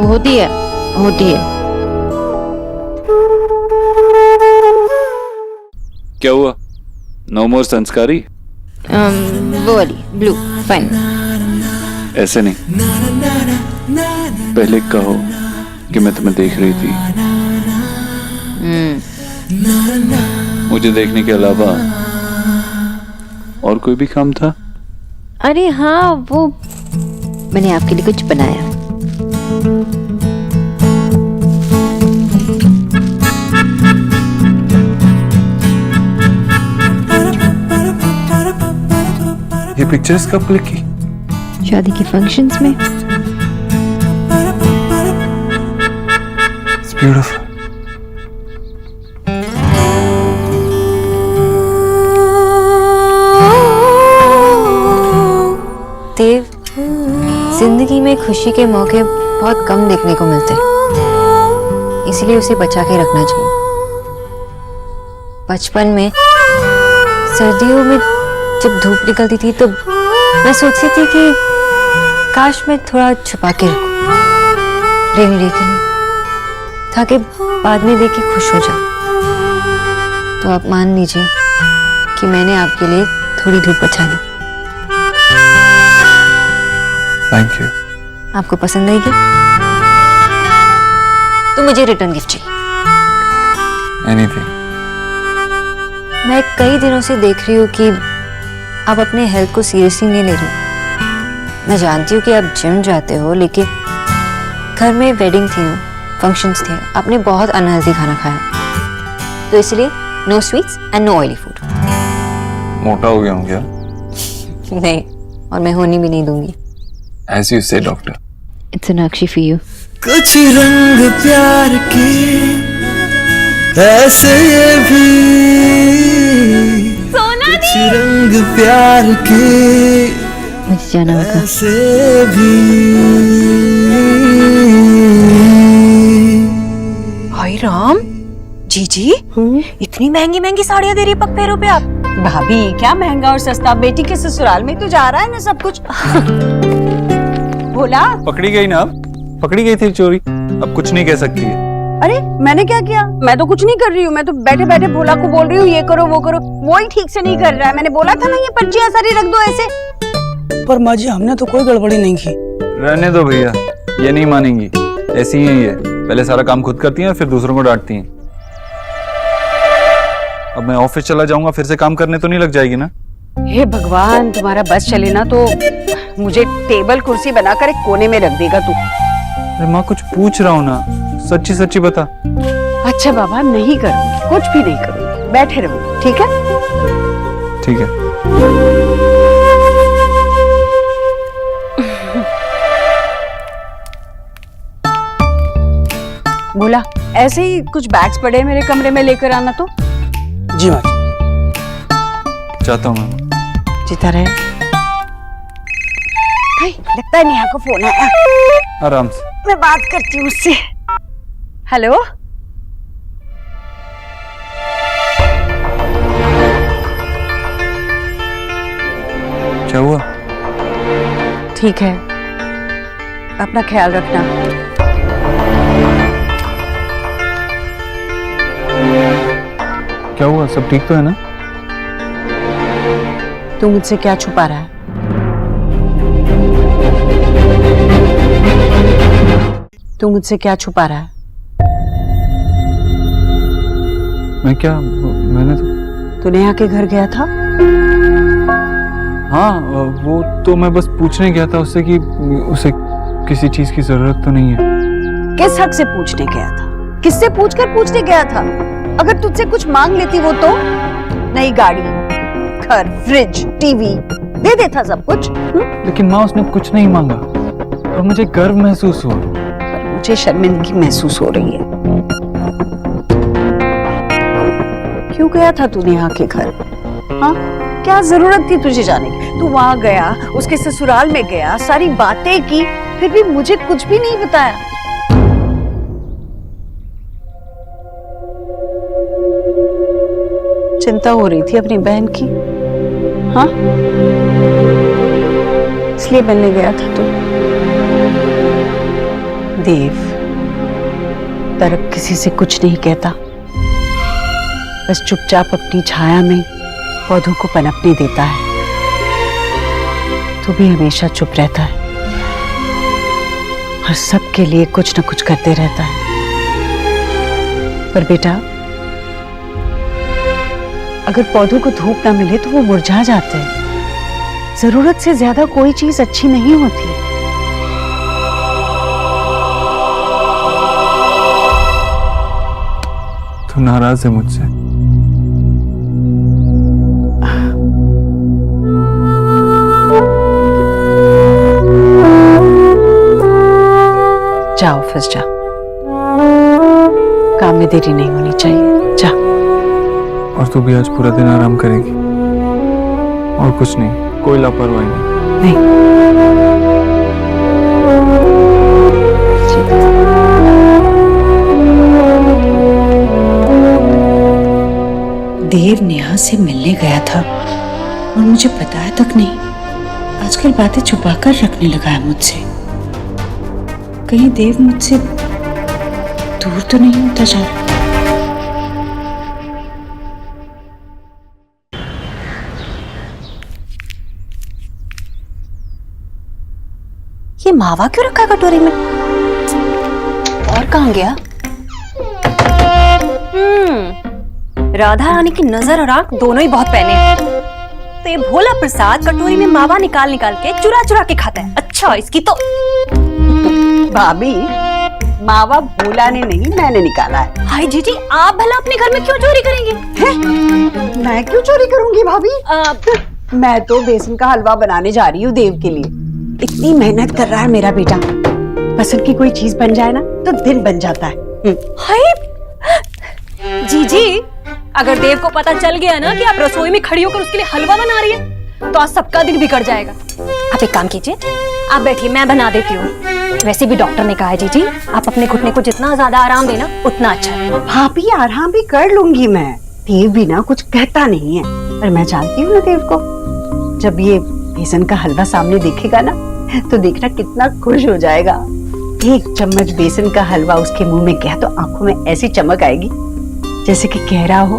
होती है, होती है। क्या हुआ? नो मोर संस्कारी? वो वाली ब्लू, फाइन। ऐसे नहीं, पहले कहो कि मैं तुम्हें देख रही थी। मुझे देखने के अलावा और कोई भी काम था? अरे हाँ, वो मैंने आपके लिए कुछ बनाया। ये पिक्चर्स कब क्लिक की? शादी के फंक्शंस में। It's beautiful. देव, जिंदगी में खुशी के मौके बहुत कम देखने को मिलते हैं, इसलिए उसे बचा के रखना चाहिए। बचपन में सर्दियों में जब धूप निकलती थी तो मैं सोचती थी कि काश मैं थोड़ा छुपा के रखूं रेनी डे के लिए, ताकि बाद में देख के खुश हो जाऊं। तो आप मान लीजिए कि मैंने आपके लिए थोड़ी धूप बचा ली। Thank you. आपको पसंद आएगी तो मुझे रिटर्न गिफ्ट चाहिए। एनीथिंग। मैं कई दिनों से देख रही हूँ कि आप अपने हेल्थ को सीरियसली नहीं ले रही। मैं जानती हूँ कि आप जिम जाते हो, लेकिन घर में वेडिंग थी, फंक्शंस थे, आपने बहुत अनहेल्दी खाना खाया, तो इसलिए no sweets and no oily food. मोटा हो गया हूँ क्या? नहीं, और मैं होने भी नहीं दूंगी। As you say, doctor. It's Sonakshi for you. कुछ रंग प्यार के ऐसे भी, कुछ रंग प्यार के मुझे जाना होगा। ऐसे भी। हाय राम, जीजी इतनी महंगी महंगी साड़ियाँ दे रही है पग पैरों पे आप। भाभी क्या महंगा और सस्ता, बेटी के ससुराल में तो जा रहा है ना सब कुछ। बोला पकड़ी गई ना, अब पकड़ी गई थी चोरी, अब कुछ नहीं कह सकती है। अरे मैंने क्या किया? मैं तो कुछ नहीं कर रही हूँ, मैं तो बैठे बैठे भोला को बोल रही हूँ ये करो वो करो, वो ही ठीक से नहीं कर रहा है। मैंने बोला था ना ये पर्चियां सारी रख दो ऐसे। पर माँ जी हमने तो कोई गड़बड़ी नहीं की। रहने दो भैया, ये नहीं मानेंगी, ऐसी ही है ये, पहले सारा काम खुद करती हैं फिर दूसरों को डांटती हैं। अब मैं ऑफिस चला जाऊंगा, फिर से काम करने तो नहीं लग जाएगी ना? हे भगवान, तुम्हारा बस चले ना तो मुझे टेबल कुर्सी बनाकर एक कोने में रख देगा तू। अरे माँ कुछ पूछ रहा हूँ ना, सच्ची सच्ची बता। अच्छा बाबा, नहीं करूंगी, कुछ भी नहीं करूंगी, बैठे रहो, ठीक है? ठीक है। बोला ऐसे ही कुछ बैग्स पड़े हैं मेरे कमरे में, लेकर आना तो। जी माँ। चाहता हूँ मामा। जीता रहे। लगता है नेहा को फोन आया। आराम से। मैं बात करती हूँ उससे। हेलो। क्या हुआ? ठीक है, अपना ख्याल रखना। क्या हुआ? सब ठीक तो है ना? तू मुझसे क्या छुपा रहा है? तू मुझसे क्या छुपा रहा है? मैंने तो। तू नेहा के घर गया था? हाँ, वो तो मैं बस पूछने गया था उससे कि उसे किसी चीज की जरूरत तो नहीं है। किस हक से पूछने गया था? किससे पूछकर पूछने गया था? अगर तुझसे कुछ मांग लेती वो तो? नई गाड़ी, घर, फ्रिज, टीवी दे देता सब कुछ। लेकिन माँ, उसने कुछ नहीं मांगा और मुझे गर्व महसूस हुआ। पर मुझे शर्मिंदगी महसूस हो रही है। क्यों गया था तू नेहा के घर? हाँ, क्या जरूरत थी तुझे जाने की? तू वहां गया, उसके ससुराल में गया, सारी बातें की, फिर भी मुझे कुछ भी नहीं बताया। चिंता हो रही थी अपनी बहन की, हाँ? इसलिए मिलने गया था तू। देव तरफ किसी से कुछ नहीं कहता, बस चुपचाप अपनी छाया में पौधों को पनपने देता है। तू भी हमेशा चुप रहता है और सबके लिए कुछ न कुछ करते रहता है। पर बेटा, अगर पौधों को धूप ना मिले तो वो मुरझा जाते हैं। जरूरत से ज्यादा कोई चीज अच्छी नहीं होती। तू नाराज है मुझसे? जा ऑफिस जा, काम में देरी नहीं होनी चाहिए। जा। और तू भी आज पूरा दिन आराम करेगी और कुछ नहीं, कोई लापरवाही नहीं। देव नेहा से मिलने गया था और मुझे बताया तक नहीं। आजकल बातें छुपाकर रखने लगा है मुझसे। कहीं देव मुझसे दूर तो नहीं होता जा रहा? ये मावा क्यों रखा कटोरी में? और कहाँ गया? राधा रानी की नजर और आंख दोनों ही बहुत पैने हैं। तो ये भोला प्रसाद कटोरी में मावा निकाल निकाल के चुरा चुरा के खाता है। अच्छा, इसकी तो भाभी, मावा भोला ने नहीं, मैंने निकाला है। हाय जीजी, आप भला अपने घर में क्यों चोरी करेंगे? मैं क्यों चोरी करूंगी भाभी? मैं तो बेसन का हलवा बनाने जा रही हूँ देव के लिए। इतनी मेहनत कर रहा है मेरा बेटा, पसंद की कोई चीज बन जाए ना तो दिन बन जाता है। हाय जीजी, अगर देव को पता चल गया ना कि आप रसोई में खड़ी होकर उसके लिए हलवा बना रही है तो आज सबका दिन बिगड़ जाएगा। आप एक काम कीजिए, आप बैठिए, मैं बना देती हूँ। वैसे भी डॉक्टर ने कहा है जीजी, आप अपने घुटने को जितना ज्यादा आराम देना उतना अच्छा है। भाभी, आराम भी कर लूंगी मैं। देव भी ना कुछ कहता नहीं है, पर मैं जानती हूँ ना देव को। जब ये बेसन का हलवा सामने देखेगा ना तो देखना कितना खुश हो जाएगा। एक चम्मच बेसन का हलवा उसके मुंह में गया तो आंखों में ऐसी चमक आएगी जैसे कि कह रहा हो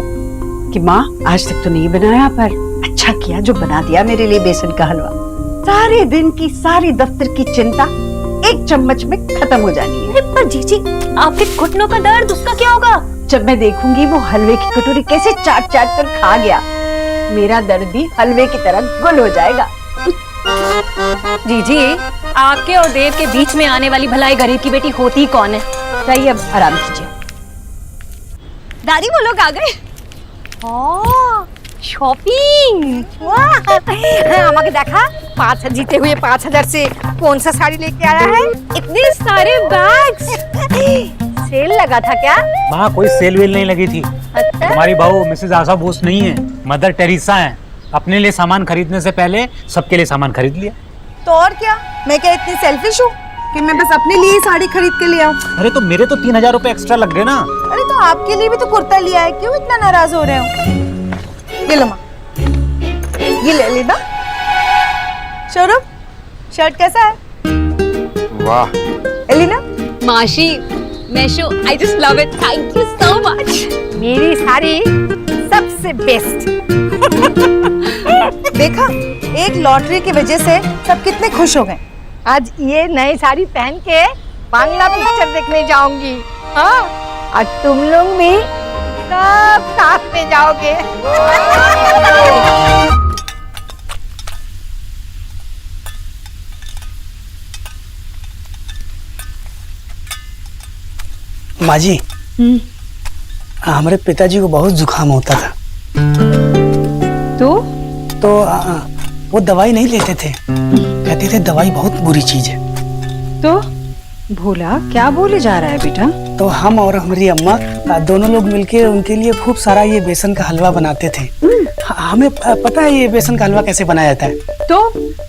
कि माँ, आज तक तो नहीं बनाया पर अच्छा किया जो बना दिया मेरे लिए बेसन का हलवा। सारे दिन की सारी दफ्तर की चिंता एक चम्मच में खत्म हो जानी है। पर जीजी, आपके घुटनों का दर्द, उसका क्या होगा? जब मैं देखूंगी वो हलवे की कटोरी कैसे चाट चाट कर खा गया, मेरा दर्द भी हलवे की तरह गुल हो जाएगा। जीजी, आपके और देव के बीच में आने वाली भलाई गरीब की बेटी होती कौन है? चाहिए, अब आराम कीजिए। दादी, वो लोग आ गए। शॉपिंग! मामा के देखा 5,000 जीते हुए 5,000 से कौन सा साड़ी लेके आया है? इतने सारे बैग्स। सेल लगा था क्या? माँ कोई सेल वेल नहीं लगी थी। तुम्हारी बहू मिसेज आशा बोस नहीं है, मदर टेरेसा है। अपने लिए सामान खरीदने से पहले सबके लिए सामान खरीद लिया। तो और क्या, मैं क्या इतनी सेल्फिश हूँ कि मैं बस अपने लिए ही साड़ी खरीद के ले आऊं? अरे तो मेरे तो 3000 रुपए एक्स्ट्रा लग गए ना। अरे तो आपके लिए भी तो कुर्ता लिया है, क्यों इतना नाराज हो रहे हो? ये लो माँ, ये ले लेना। शौरभ, शर्ट कैसा है? वाह। एलिना? माशी, Meesho, I just love it. Thank you so much. मेरी साड़ी सबसे बेस्ट। देखा, एक लॉटरी की वजह से सब कितने खुश हो गए। आज ये नई साड़ी पहन के बांग्ला पिक्चर देखने जाऊंगी। हाँ, और तुम लोग भी सब साथ में जाओगे। माँ जी, हमारे पिताजी को बहुत जुकाम होता था। तो वो दवाई नहीं लेते थे, कहते थे दवाई बहुत बुरी चीज है। तो भोला क्या बोले जा रहा है बेटा? तो हम और हमारी अम्मा दोनों लोग मिलके उनके लिए खूब सारा ये बेसन का हलवा बनाते थे। हमें पता है ये बेसन का हलवा कैसे बनाया जाता है। तो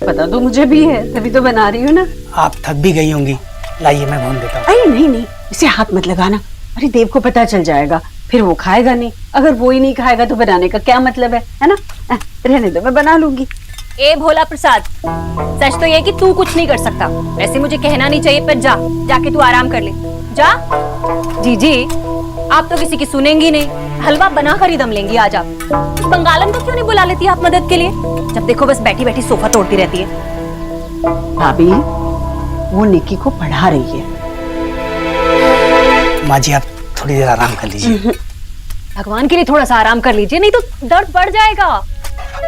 पता तो मुझे भी है, तभी तो बना रही हूँ ना। आप थक भी गई होंगी, लाइए मैं भून देता हूँ। अरे नहीं, इसे हाथ मत लगाना। अरे देव को पता चल जाएगा, फिर वो खाएगा नहीं। अगर वो ही नहीं खाएगा तो बनाने का क्या मतलब है ना? रहने दो, मैं बना लूंगी। ए भोला प्रसाद, सच तो ये कि तू कुछ नहीं कर सकता। वैसे मुझे कहना नहीं चाहिए, पर जाके तू आराम कर ले। जा। जी, आप तो किसी की सुनेंगी नहीं। हलवा बना कर ही दम लेंगी आज आप। इस बंगालन को क्यों नहीं बुला लेती आप मदद के लिए? जब देखो बस बैठी बैठी सोफा तोड़ती रहती है। भाभी, वो निक्की को पढ़ा रही है। माँ जी आप थोड़ी देर आराम कर लीजिए। भगवान के लिए थोड़ा सा आराम कर लीजिए, नहीं तो दर्द बढ़ जाएगा।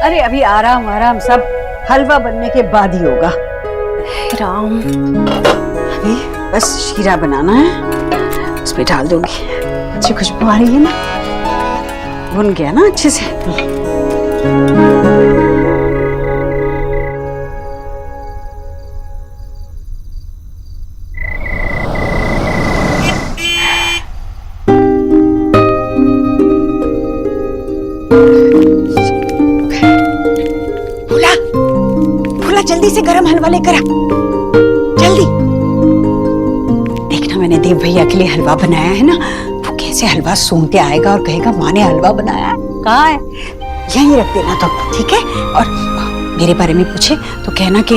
अरे अभी आराम सब हलवा बनने के बाद ही होगा। राम, अभी बस शीरा बनाना है, उसमें डाल दूंगी। अच्छी खुशबू आ रही है ना? भुन गया ना अच्छे से। जल्दी से गरम हलवा लेकर आ, जल्दी। देखना मैंने देव भैया के लिए हलवा बनाया है ना, वो कैसे हलवा सूंघते आएगा और कहेगा माँ ने हलवा बनाया है। कहाँ है? यहीं रख देना तो, ठीक है? और मेरे बारे में पूछे तो कहना कि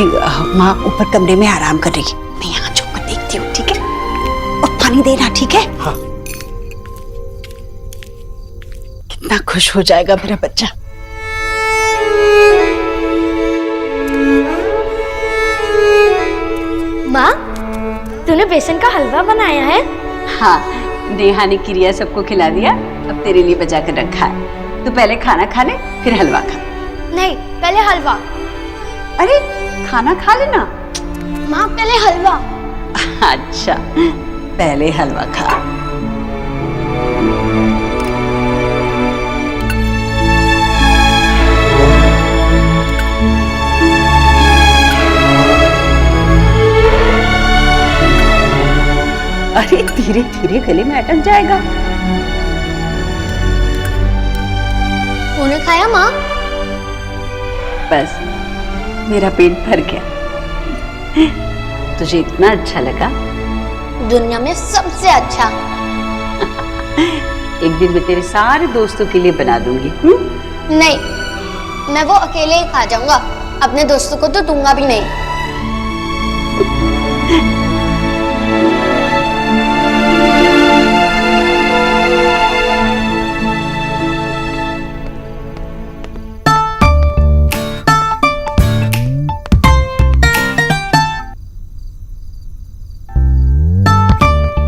माँ ऊपर कमरे में आराम कर रही, मैं यहाँ छुप कर देखती हूँ, ठीक है? और पानी देना, ठीक है? हाँ। कितना खुश हो जाएगा मेरा बच्चा। माँ, तूने बेसन का हलवा बनाया है? हाँ, नेहा ने क्रिया सबको खिला दिया, अब तेरे लिए बचा कर रखा है। तू पहले खाना खा ले, फिर हलवा खा। नहीं, पहले हलवा। अरे खाना खा लेना। माँ पहले हलवा। अच्छा, पहले हलवा खा। अरे धीरे धीरे गले में अटक जाएगा। तूने खाया माँ? बस मेरा पेट भर गया। तुझे इतना अच्छा लगा? दुनिया में सबसे अच्छा। एक दिन मैं तेरे सारे दोस्तों के लिए बना दूंगी। नहीं, मैं वो अकेले ही खा जाऊंगा, अपने दोस्तों को तो दूंगा भी नहीं।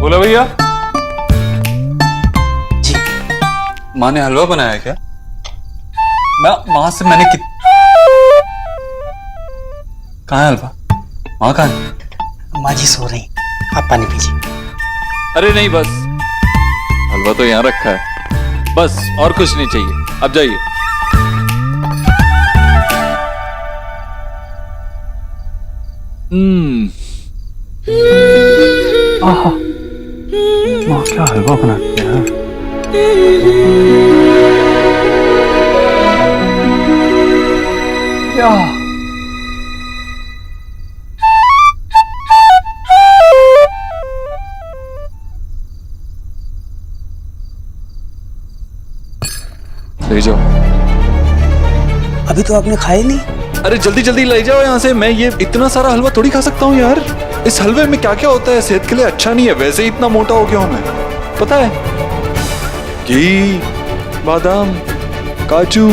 बोला भैया, जी माँ ने हलवा बनाया है क्या? माँ से मैंने कहाँ है हलवा? माँ कहाँ है? माँ जी सो रही, आप पानी पीजिए। अरे नहीं, बस हलवा तो यहाँ रखा है, बस और कुछ नहीं चाहिए। अब जाइए। आहा, माँ क्या हलवा बनाती है यार। ले जाओ। अभी तो आपने खाया नहीं। अरे जल्दी जल्दी ले जाओ यहाँ से। मैं ये इतना सारा हलवा थोड़ी खा सकता हूँ यार। इस हलवे में क्या क्या होता है, सेहत के लिए अच्छा नहीं है। वैसे ही इतना मोटा हो गया हूँ मैं, पता है। घी, बादाम, काजू।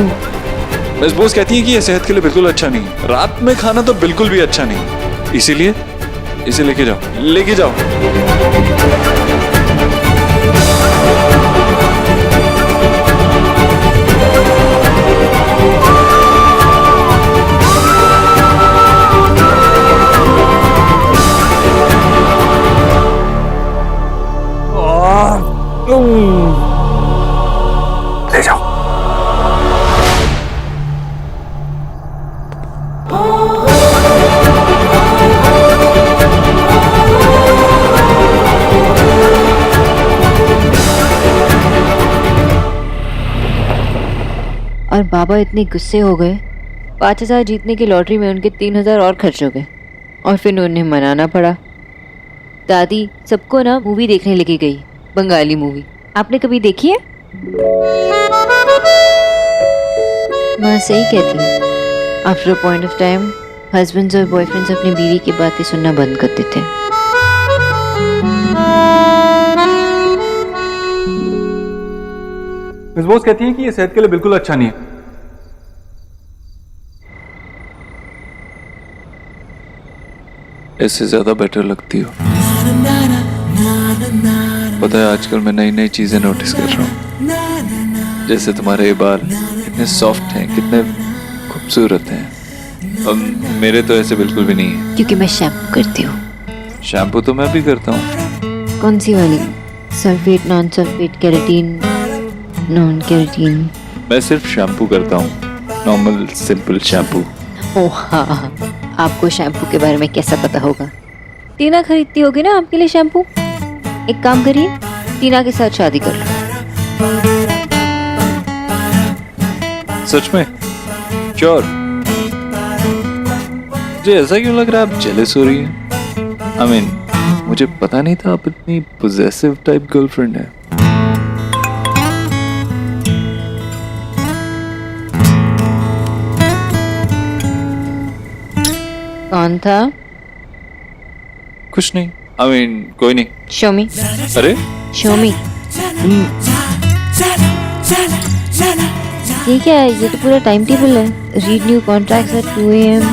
मिस बोस कहती है कि ये सेहत के लिए बिल्कुल अच्छा नहीं है। रात में खाना तो बिल्कुल भी अच्छा नहीं। इसीलिए इसे लेके जाओ, लेके जाओ। ले जाओ। और बाबा इतने गुस्से हो गए, 5,000 जीतने की लॉटरी में उनके 3,000 और खर्च हो गए और फिर उन्हें मनाना पड़ा। दादी सबको ना मूवी देखने लेके गई, बंगाली मूवी। आपने कभी देखी है? माँ सही कहती है, after a point of time husbands और बॉयफ्रेंड्स अपनी बीवी की बातें सुनना बंद कर देते हैं। मिस बोस कहती है कि ये सेहत के लिए बिल्कुल अच्छा नहीं है। इससे ज्यादा बेटर लगती हो। पता है आजकल मैं नई नई चीजें नोटिस कर रहा हूँ। जैसे तुम्हारे बाल कितने सॉफ्ट हैं, कितने खूबसूरत हैं। और मेरे तो ऐसे बिल्कुल भी नहीं है। क्योंकि मैं शैम्पू करती हूँ। शैम्पू तो मैं भी करता हूँ। कौन सी वाली? Sulphate, non sulphate, keratin, non keratin? मैं सिर्फ शैम्पू करता हूँ, नॉर्मल सिंपल शैम्पू। ओह हाँ, आपको शैम्पू के बारे में कैसा पता होगा? टीना खरीदती होगी ना आपके लिए शैम्पू। एक काम करिए, टीना के साथ शादी कर लो। सच में? श्योर? मुझे ऐसा क्यों लग रहा है आप जेलस हो रही हैं? I mean, मुझे पता नहीं था आप इतनी पोजेसिव टाइप गर्लफ्रेंड है। कौन था? कुछ नहीं। I mean, कोई नहीं। Show me. अरे शो मी। ये क्या है? ये तो पूरा टाइम टेबल है। Read new contracts at 2 AM,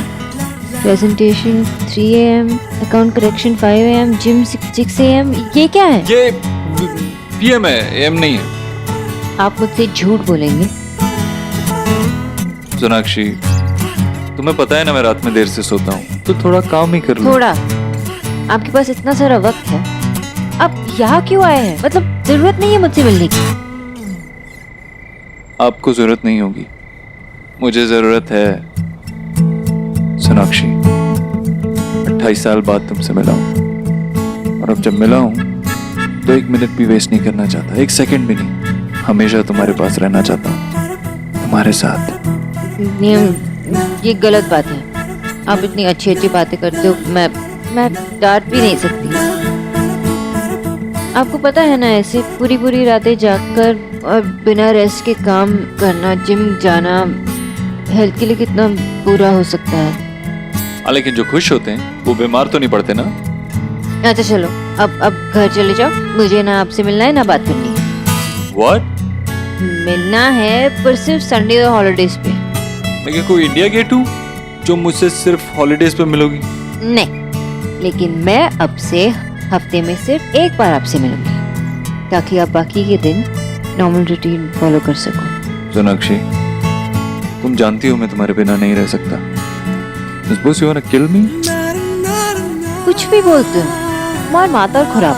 presentation 3 AM, account correction 5 AM, gym 6 AM। ये क्या है? ये PM है, AM नहीं है। आप मुझसे झूठ बोलेंगे? सोनाक्षी, तुम्हें पता है ना मैं रात में देर से सोता हूँ, तो थोड़ा काम ही कर लो। थोड़ा? आपके पास इतना सारा वक्त है, आप यहाँ क्यों आए हैं? मतलब जरूरत नहीं है मुझसे मिलने की। आपको जरूरत नहीं होगी, मुझे जरूरत है। सोनाक्षी, 28 साल बाद तुमसे मिला हूँ, और अब जब मिला हूँ तो 1 मिनट भी वेस्ट नहीं करना चाहता, 1 सेकंड भी नहीं। हमेशा तुम्हारे पास रहना चाहता हूँ, तुम्हारे साथ। ये गलत बात है। आप इतनी अच्छी अच्छी बातें करते हो, मैं डांट भी नहीं सकती। आपको पता है ना, ऐसे पूरी पूरी रातें जागकर और बिना रेस्ट के काम करना, जिम जाना हेल्थ के लिए कितना बुरा हो सकता है। लेकिन जो खुश होते हैं वो बीमार तो नहीं पड़ते ना। अच्छा चलो, अब घर चले जाओ। मुझे ना आपसे मिलना है ना बात करनी है। What? मिलना है, पर सिर्फ संडे और हॉलीडेज पे। मैं क्या कोई इंडिया गेट हूँ जो मुझसे सिर्फ हॉलीडेज पे मिलोगी? नहीं, लेकिन मैं अब से हफ्ते में सिर्फ एक बार आपसे मिलूंगी, ताकि आप बाकी के दिन नॉर्मल रूटीन फॉलो कर सको। सोनाक्षी, तुम जानती हो मैं तुम्हारे बिना नहीं रह सकता। Suppose you wanna kill me? कुछ भी बोलते हो, मार माता खराब।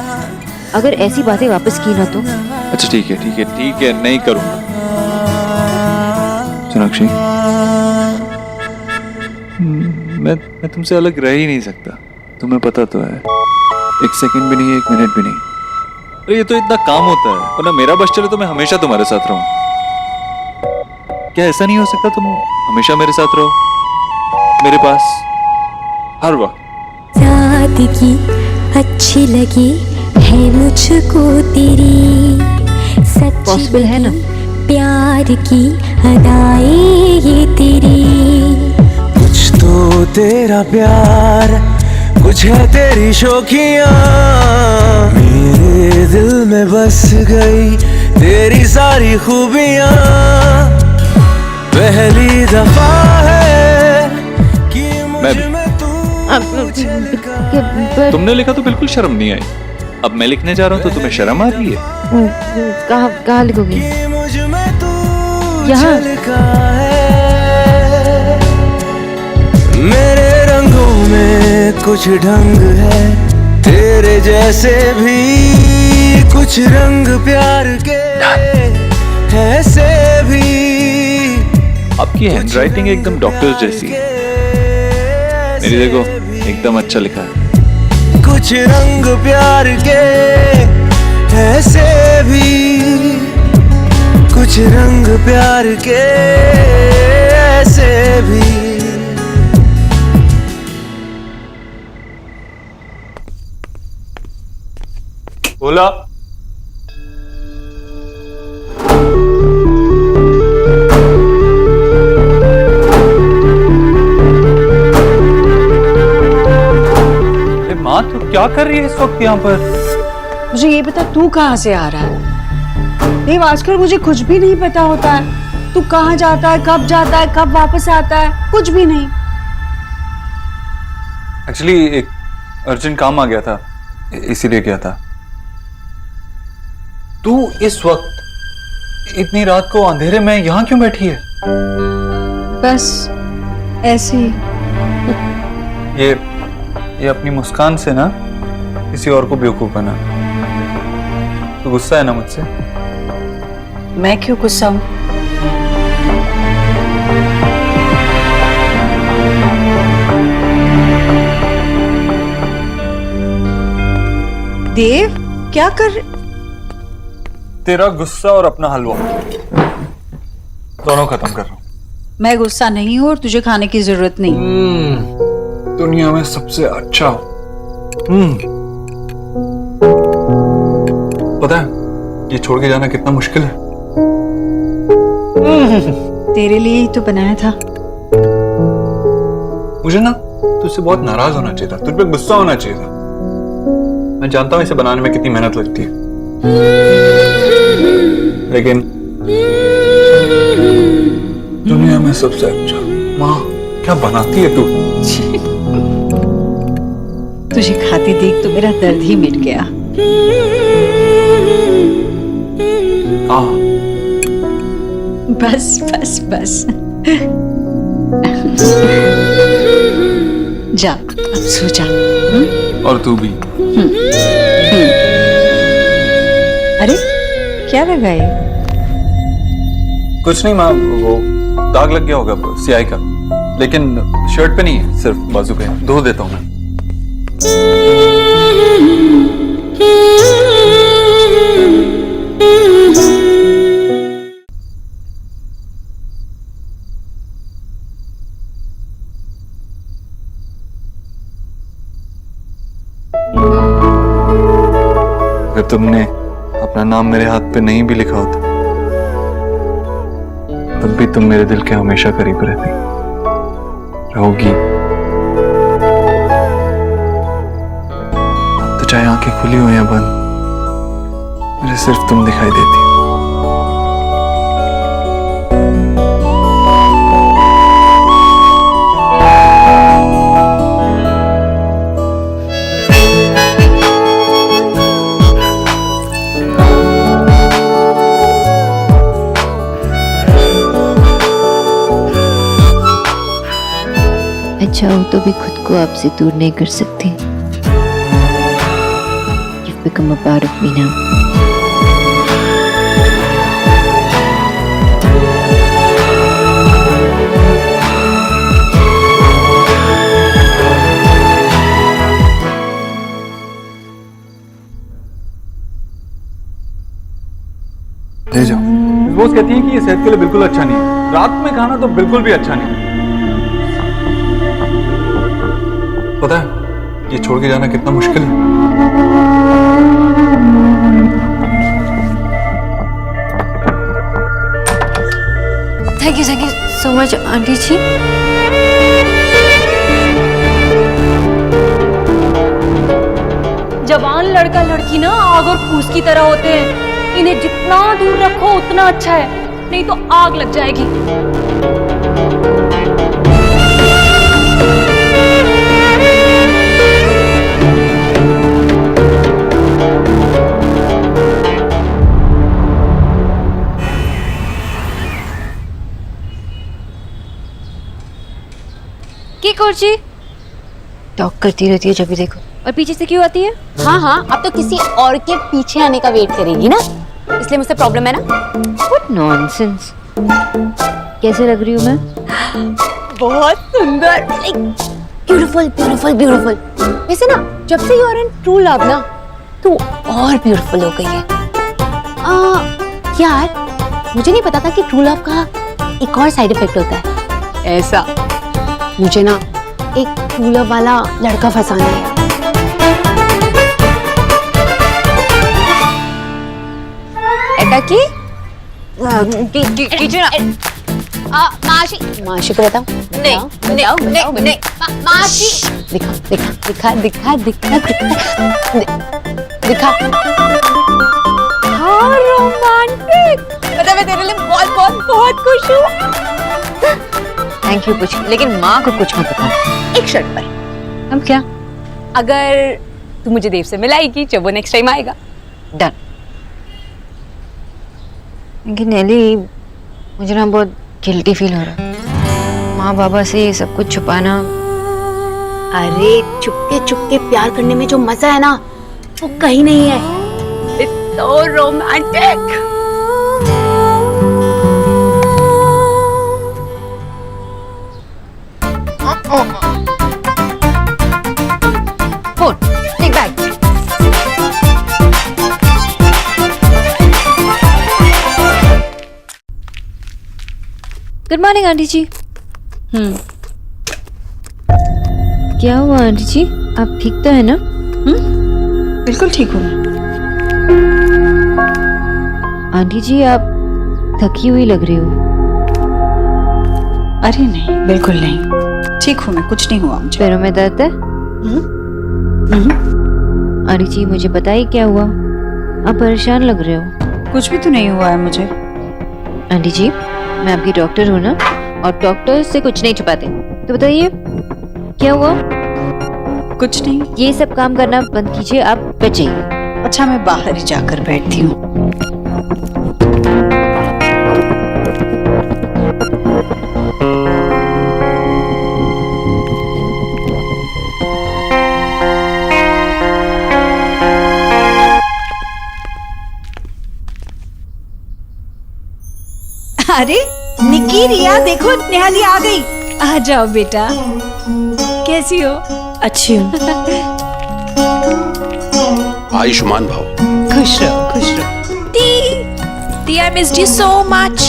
अगर ऐसी बातें वापस की ना तो। अच्छा ठीक है ठीक है ठीक है, नहीं करूँगा। सोनाक्षी, मैं तुमसे अलग रह ही नहीं सकता, तुम्हें पता तो है। 1 सेकंड भी नहीं, 1 मिनट भी नहीं। अरे ये तो इतना काम होता है, वरना मेरा बस चले तो मैं हमेशा तुम्हारे साथ रहूं। क्या ऐसा नहीं हो सकता तुम हमेशा मेरे साथ रहो, मेरे पास हर वक्त? सादगी अच्छी लगी है मुझको तेरी, पॉसिबल है ना? प्यार की अदाएं ये तेरी। कुछ तो तेरा प्यार, कुछ है तेरी शौकियाँ, मेरे दिल में बस गई तेरी सारी खूबियाँ। पहली दफा है कि मुझ में तुमने लिखा तो बिल्कुल शर्म नहीं आई, अब मैं लिखने जा रहा हूँ तो तुम्हें शर्म आ रही है? कहाँ लिखोगी? यहाँ मेरे रंगों में कुछ ढंग है, तेरे जैसे भी कुछ रंग प्यार के ऐसे भी। आपकी हैंडराइटिंग एकदम डॉक्टर जैसी है। मेरी देखो, एकदम अच्छा लिखा है। कुछ रंग प्यार के ऐसे भी, कुछ रंग प्यार के ऐसे भी। बोला माँ, तू क्या कर रही है इस वक्त यहाँ पर? मुझे ये बता, तू कहाँ से आ रहा है? देव, आजकल मुझे कुछ भी नहीं पता होता है। तू कहाँ जाता है, कब जाता है, कब वापस आता है, कुछ भी नहीं। एक्चुअली एक अर्जेंट काम आ गया था, इसीलिए गया था। तू इस वक्त इतनी रात को अंधेरे में यहाँ क्यों बैठी है? बस ऐसे ही। ये अपनी मुस्कान से ना किसी और को बेवकूफ बना। तो गुस्सा है ना मुझसे? मैं क्यों गुस्सा हूं? देव, क्या कर? तेरा गुस्सा और अपना हलवा दोनों खत्म कर रहा हूं। मैं गुस्सा नहीं हूं और तुझे खाने की जरूरत नहीं। दुनिया में सबसे अच्छा। पता है ये छोड़ के जाना कितना मुश्किल है? तेरे लिए ही तो बनाया था। मुझे ना तुझसे बहुत नाराज होना चाहिए था, तुझ पे गुस्सा होना चाहिए था। मैं जानता हूं इसे बनाने में कितनी मेहनत लगती है, लेकिन दुनिया में सबसे अच्छा। माँ, क्या बनाती है तू? तुझे खाती देख तो मेरा दर्द ही मिट गया। बस बस बस। जा, अब सो जा। और तू भी। अरे क्या लगा ये? कुछ नहीं माँ, वो दाग लग गया होगा स्याही का, लेकिन शर्ट पे नहीं है, सिर्फ बाजू पे है। धो देता हूँ मैं। अगर तुमने अपना नाम मेरे हाथ पे नहीं भी लिखा होता, तब भी तुम मेरे दिल के हमेशा करीब रहती रहोगी। तो चाहे आंखें खुली हो या बंद, मुझे सिर्फ तुम दिखाई देती। चाहूं तो भी खुद को आपसे दूर नहीं कर सकती। You've become a part of me now. रोज कहती है कि ये सेहत के लिए बिल्कुल अच्छा नहीं है, रात में खाना तो बिल्कुल भी अच्छा नहीं है। पता है ये छोड़ के जाना कितना मुश्किल है। थैंक यू सो मच आंटी जी। जवान लड़का लड़की ना आग और फूस की तरह होते हैं, इन्हें जितना दूर रखो उतना अच्छा है, नहीं तो आग लग जाएगी। की कोर्ची टॉक करती रहती है जब भी देखो, और पीछे से क्यों आती है? हाँ हाँ, अब तो किसी और के पीछे आने का वेट करेगी ना, इसलिए मुझसे प्रॉब्लम है ना। What nonsense। कैसे लग रही हूँ मैं? बहुत सुंदर, ब्यूटीफुल ब्यूटीफुल ब्यूटीफुल। वैसे ना जब से you are in true love ना तो और ब्यूटीफुल हो गई है। यार मुझे नहीं पता था कि ट्रू लव का एक और साइड इफेक्ट होता है। ऐसा मुझे ना एक ट्रू लव वाला लड़का फंसाना है। एकाकी माशी माशी को बताओ। नहीं बताओ, बताओ, नहीं माशी दिखा दिखा दिखा दिखा दिखा दिखा। हाँ रोमांटिक, पता मैं तेरे लिए बहुत बहुत बहुत खुश हूँ। थैंक यू कुछ, लेकिन माँ को कुछ मत बताओ। एक शर्त पर। हम क्या? अगर तू मुझे देव से मिलाएगी जब वो नेक्स्ट टाइम आएगा। डन। लेकिन नेली मुझे ना बहुत गिल्टी फील हो रहा है, माँ बाबा से ये सब कुछ छुपाना। अरे चुपके चुपके प्यार करने में जो मजा है ना वो कहीं नहीं है। It's so romantic. Phone take bag. Good morning आंटी जी। क्या हुआ आंटी जी, आप ठीक तो है ना? बिल्कुल ठीक हूँ। आंटी जी आप थकी हुई लग रही हो। अरे नहीं, बिल्कुल नहीं, ठीक हूँ मैं, कुछ नहीं हुआ मुझे। पैरों में दर्द है? आंटी जी मुझे बताइए क्या हुआ, आप परेशान लग रहे हो। कुछ भी तो नहीं हुआ है मुझे। आंटी जी मैं आपकी डॉक्टर हूँ ना, और डॉक्टर से कुछ नहीं छुपाते, तो बताइए क्या हुआ? कुछ नहीं। ये सब काम करना बंद कीजिए, आप बैठ जाइए। अच्छा मैं बाहर ही जाकर बैठती हूँ। अरे निकी, रिया देखो नेहाली आ गई। आ जाओ बेटा, कैसी हो? अच्छी हूँ। आयुष्मान भाव। खुश रहो खुश रहो। दी I missed you so much.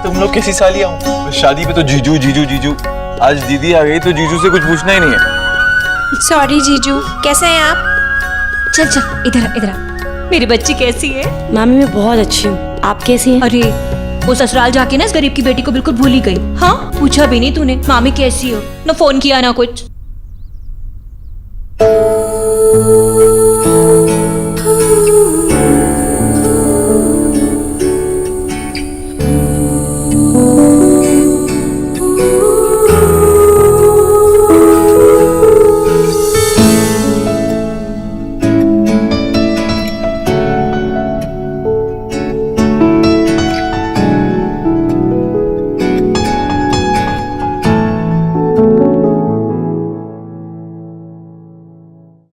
तुम लोग कैसी सालियां हो? शादी पे तो जीजू जीजू जीजू, आज दीदी आ गई तो जीजू से कुछ पूछना ही नहीं है। सॉरी जीजू, कैसे हैं आप? चल चल इधर इधर आ। मेरी बच्ची कैसी है? मामी मैं बहुत अच्छी हूँ, आप कैसी हैं? अरे वो ससुराल जाके ना इस गरीब की बेटी को बिल्कुल भूल ही गई। हाँ पूछा भी नहीं तूने मामी कैसी हो, ना फोन किया ना कुछ।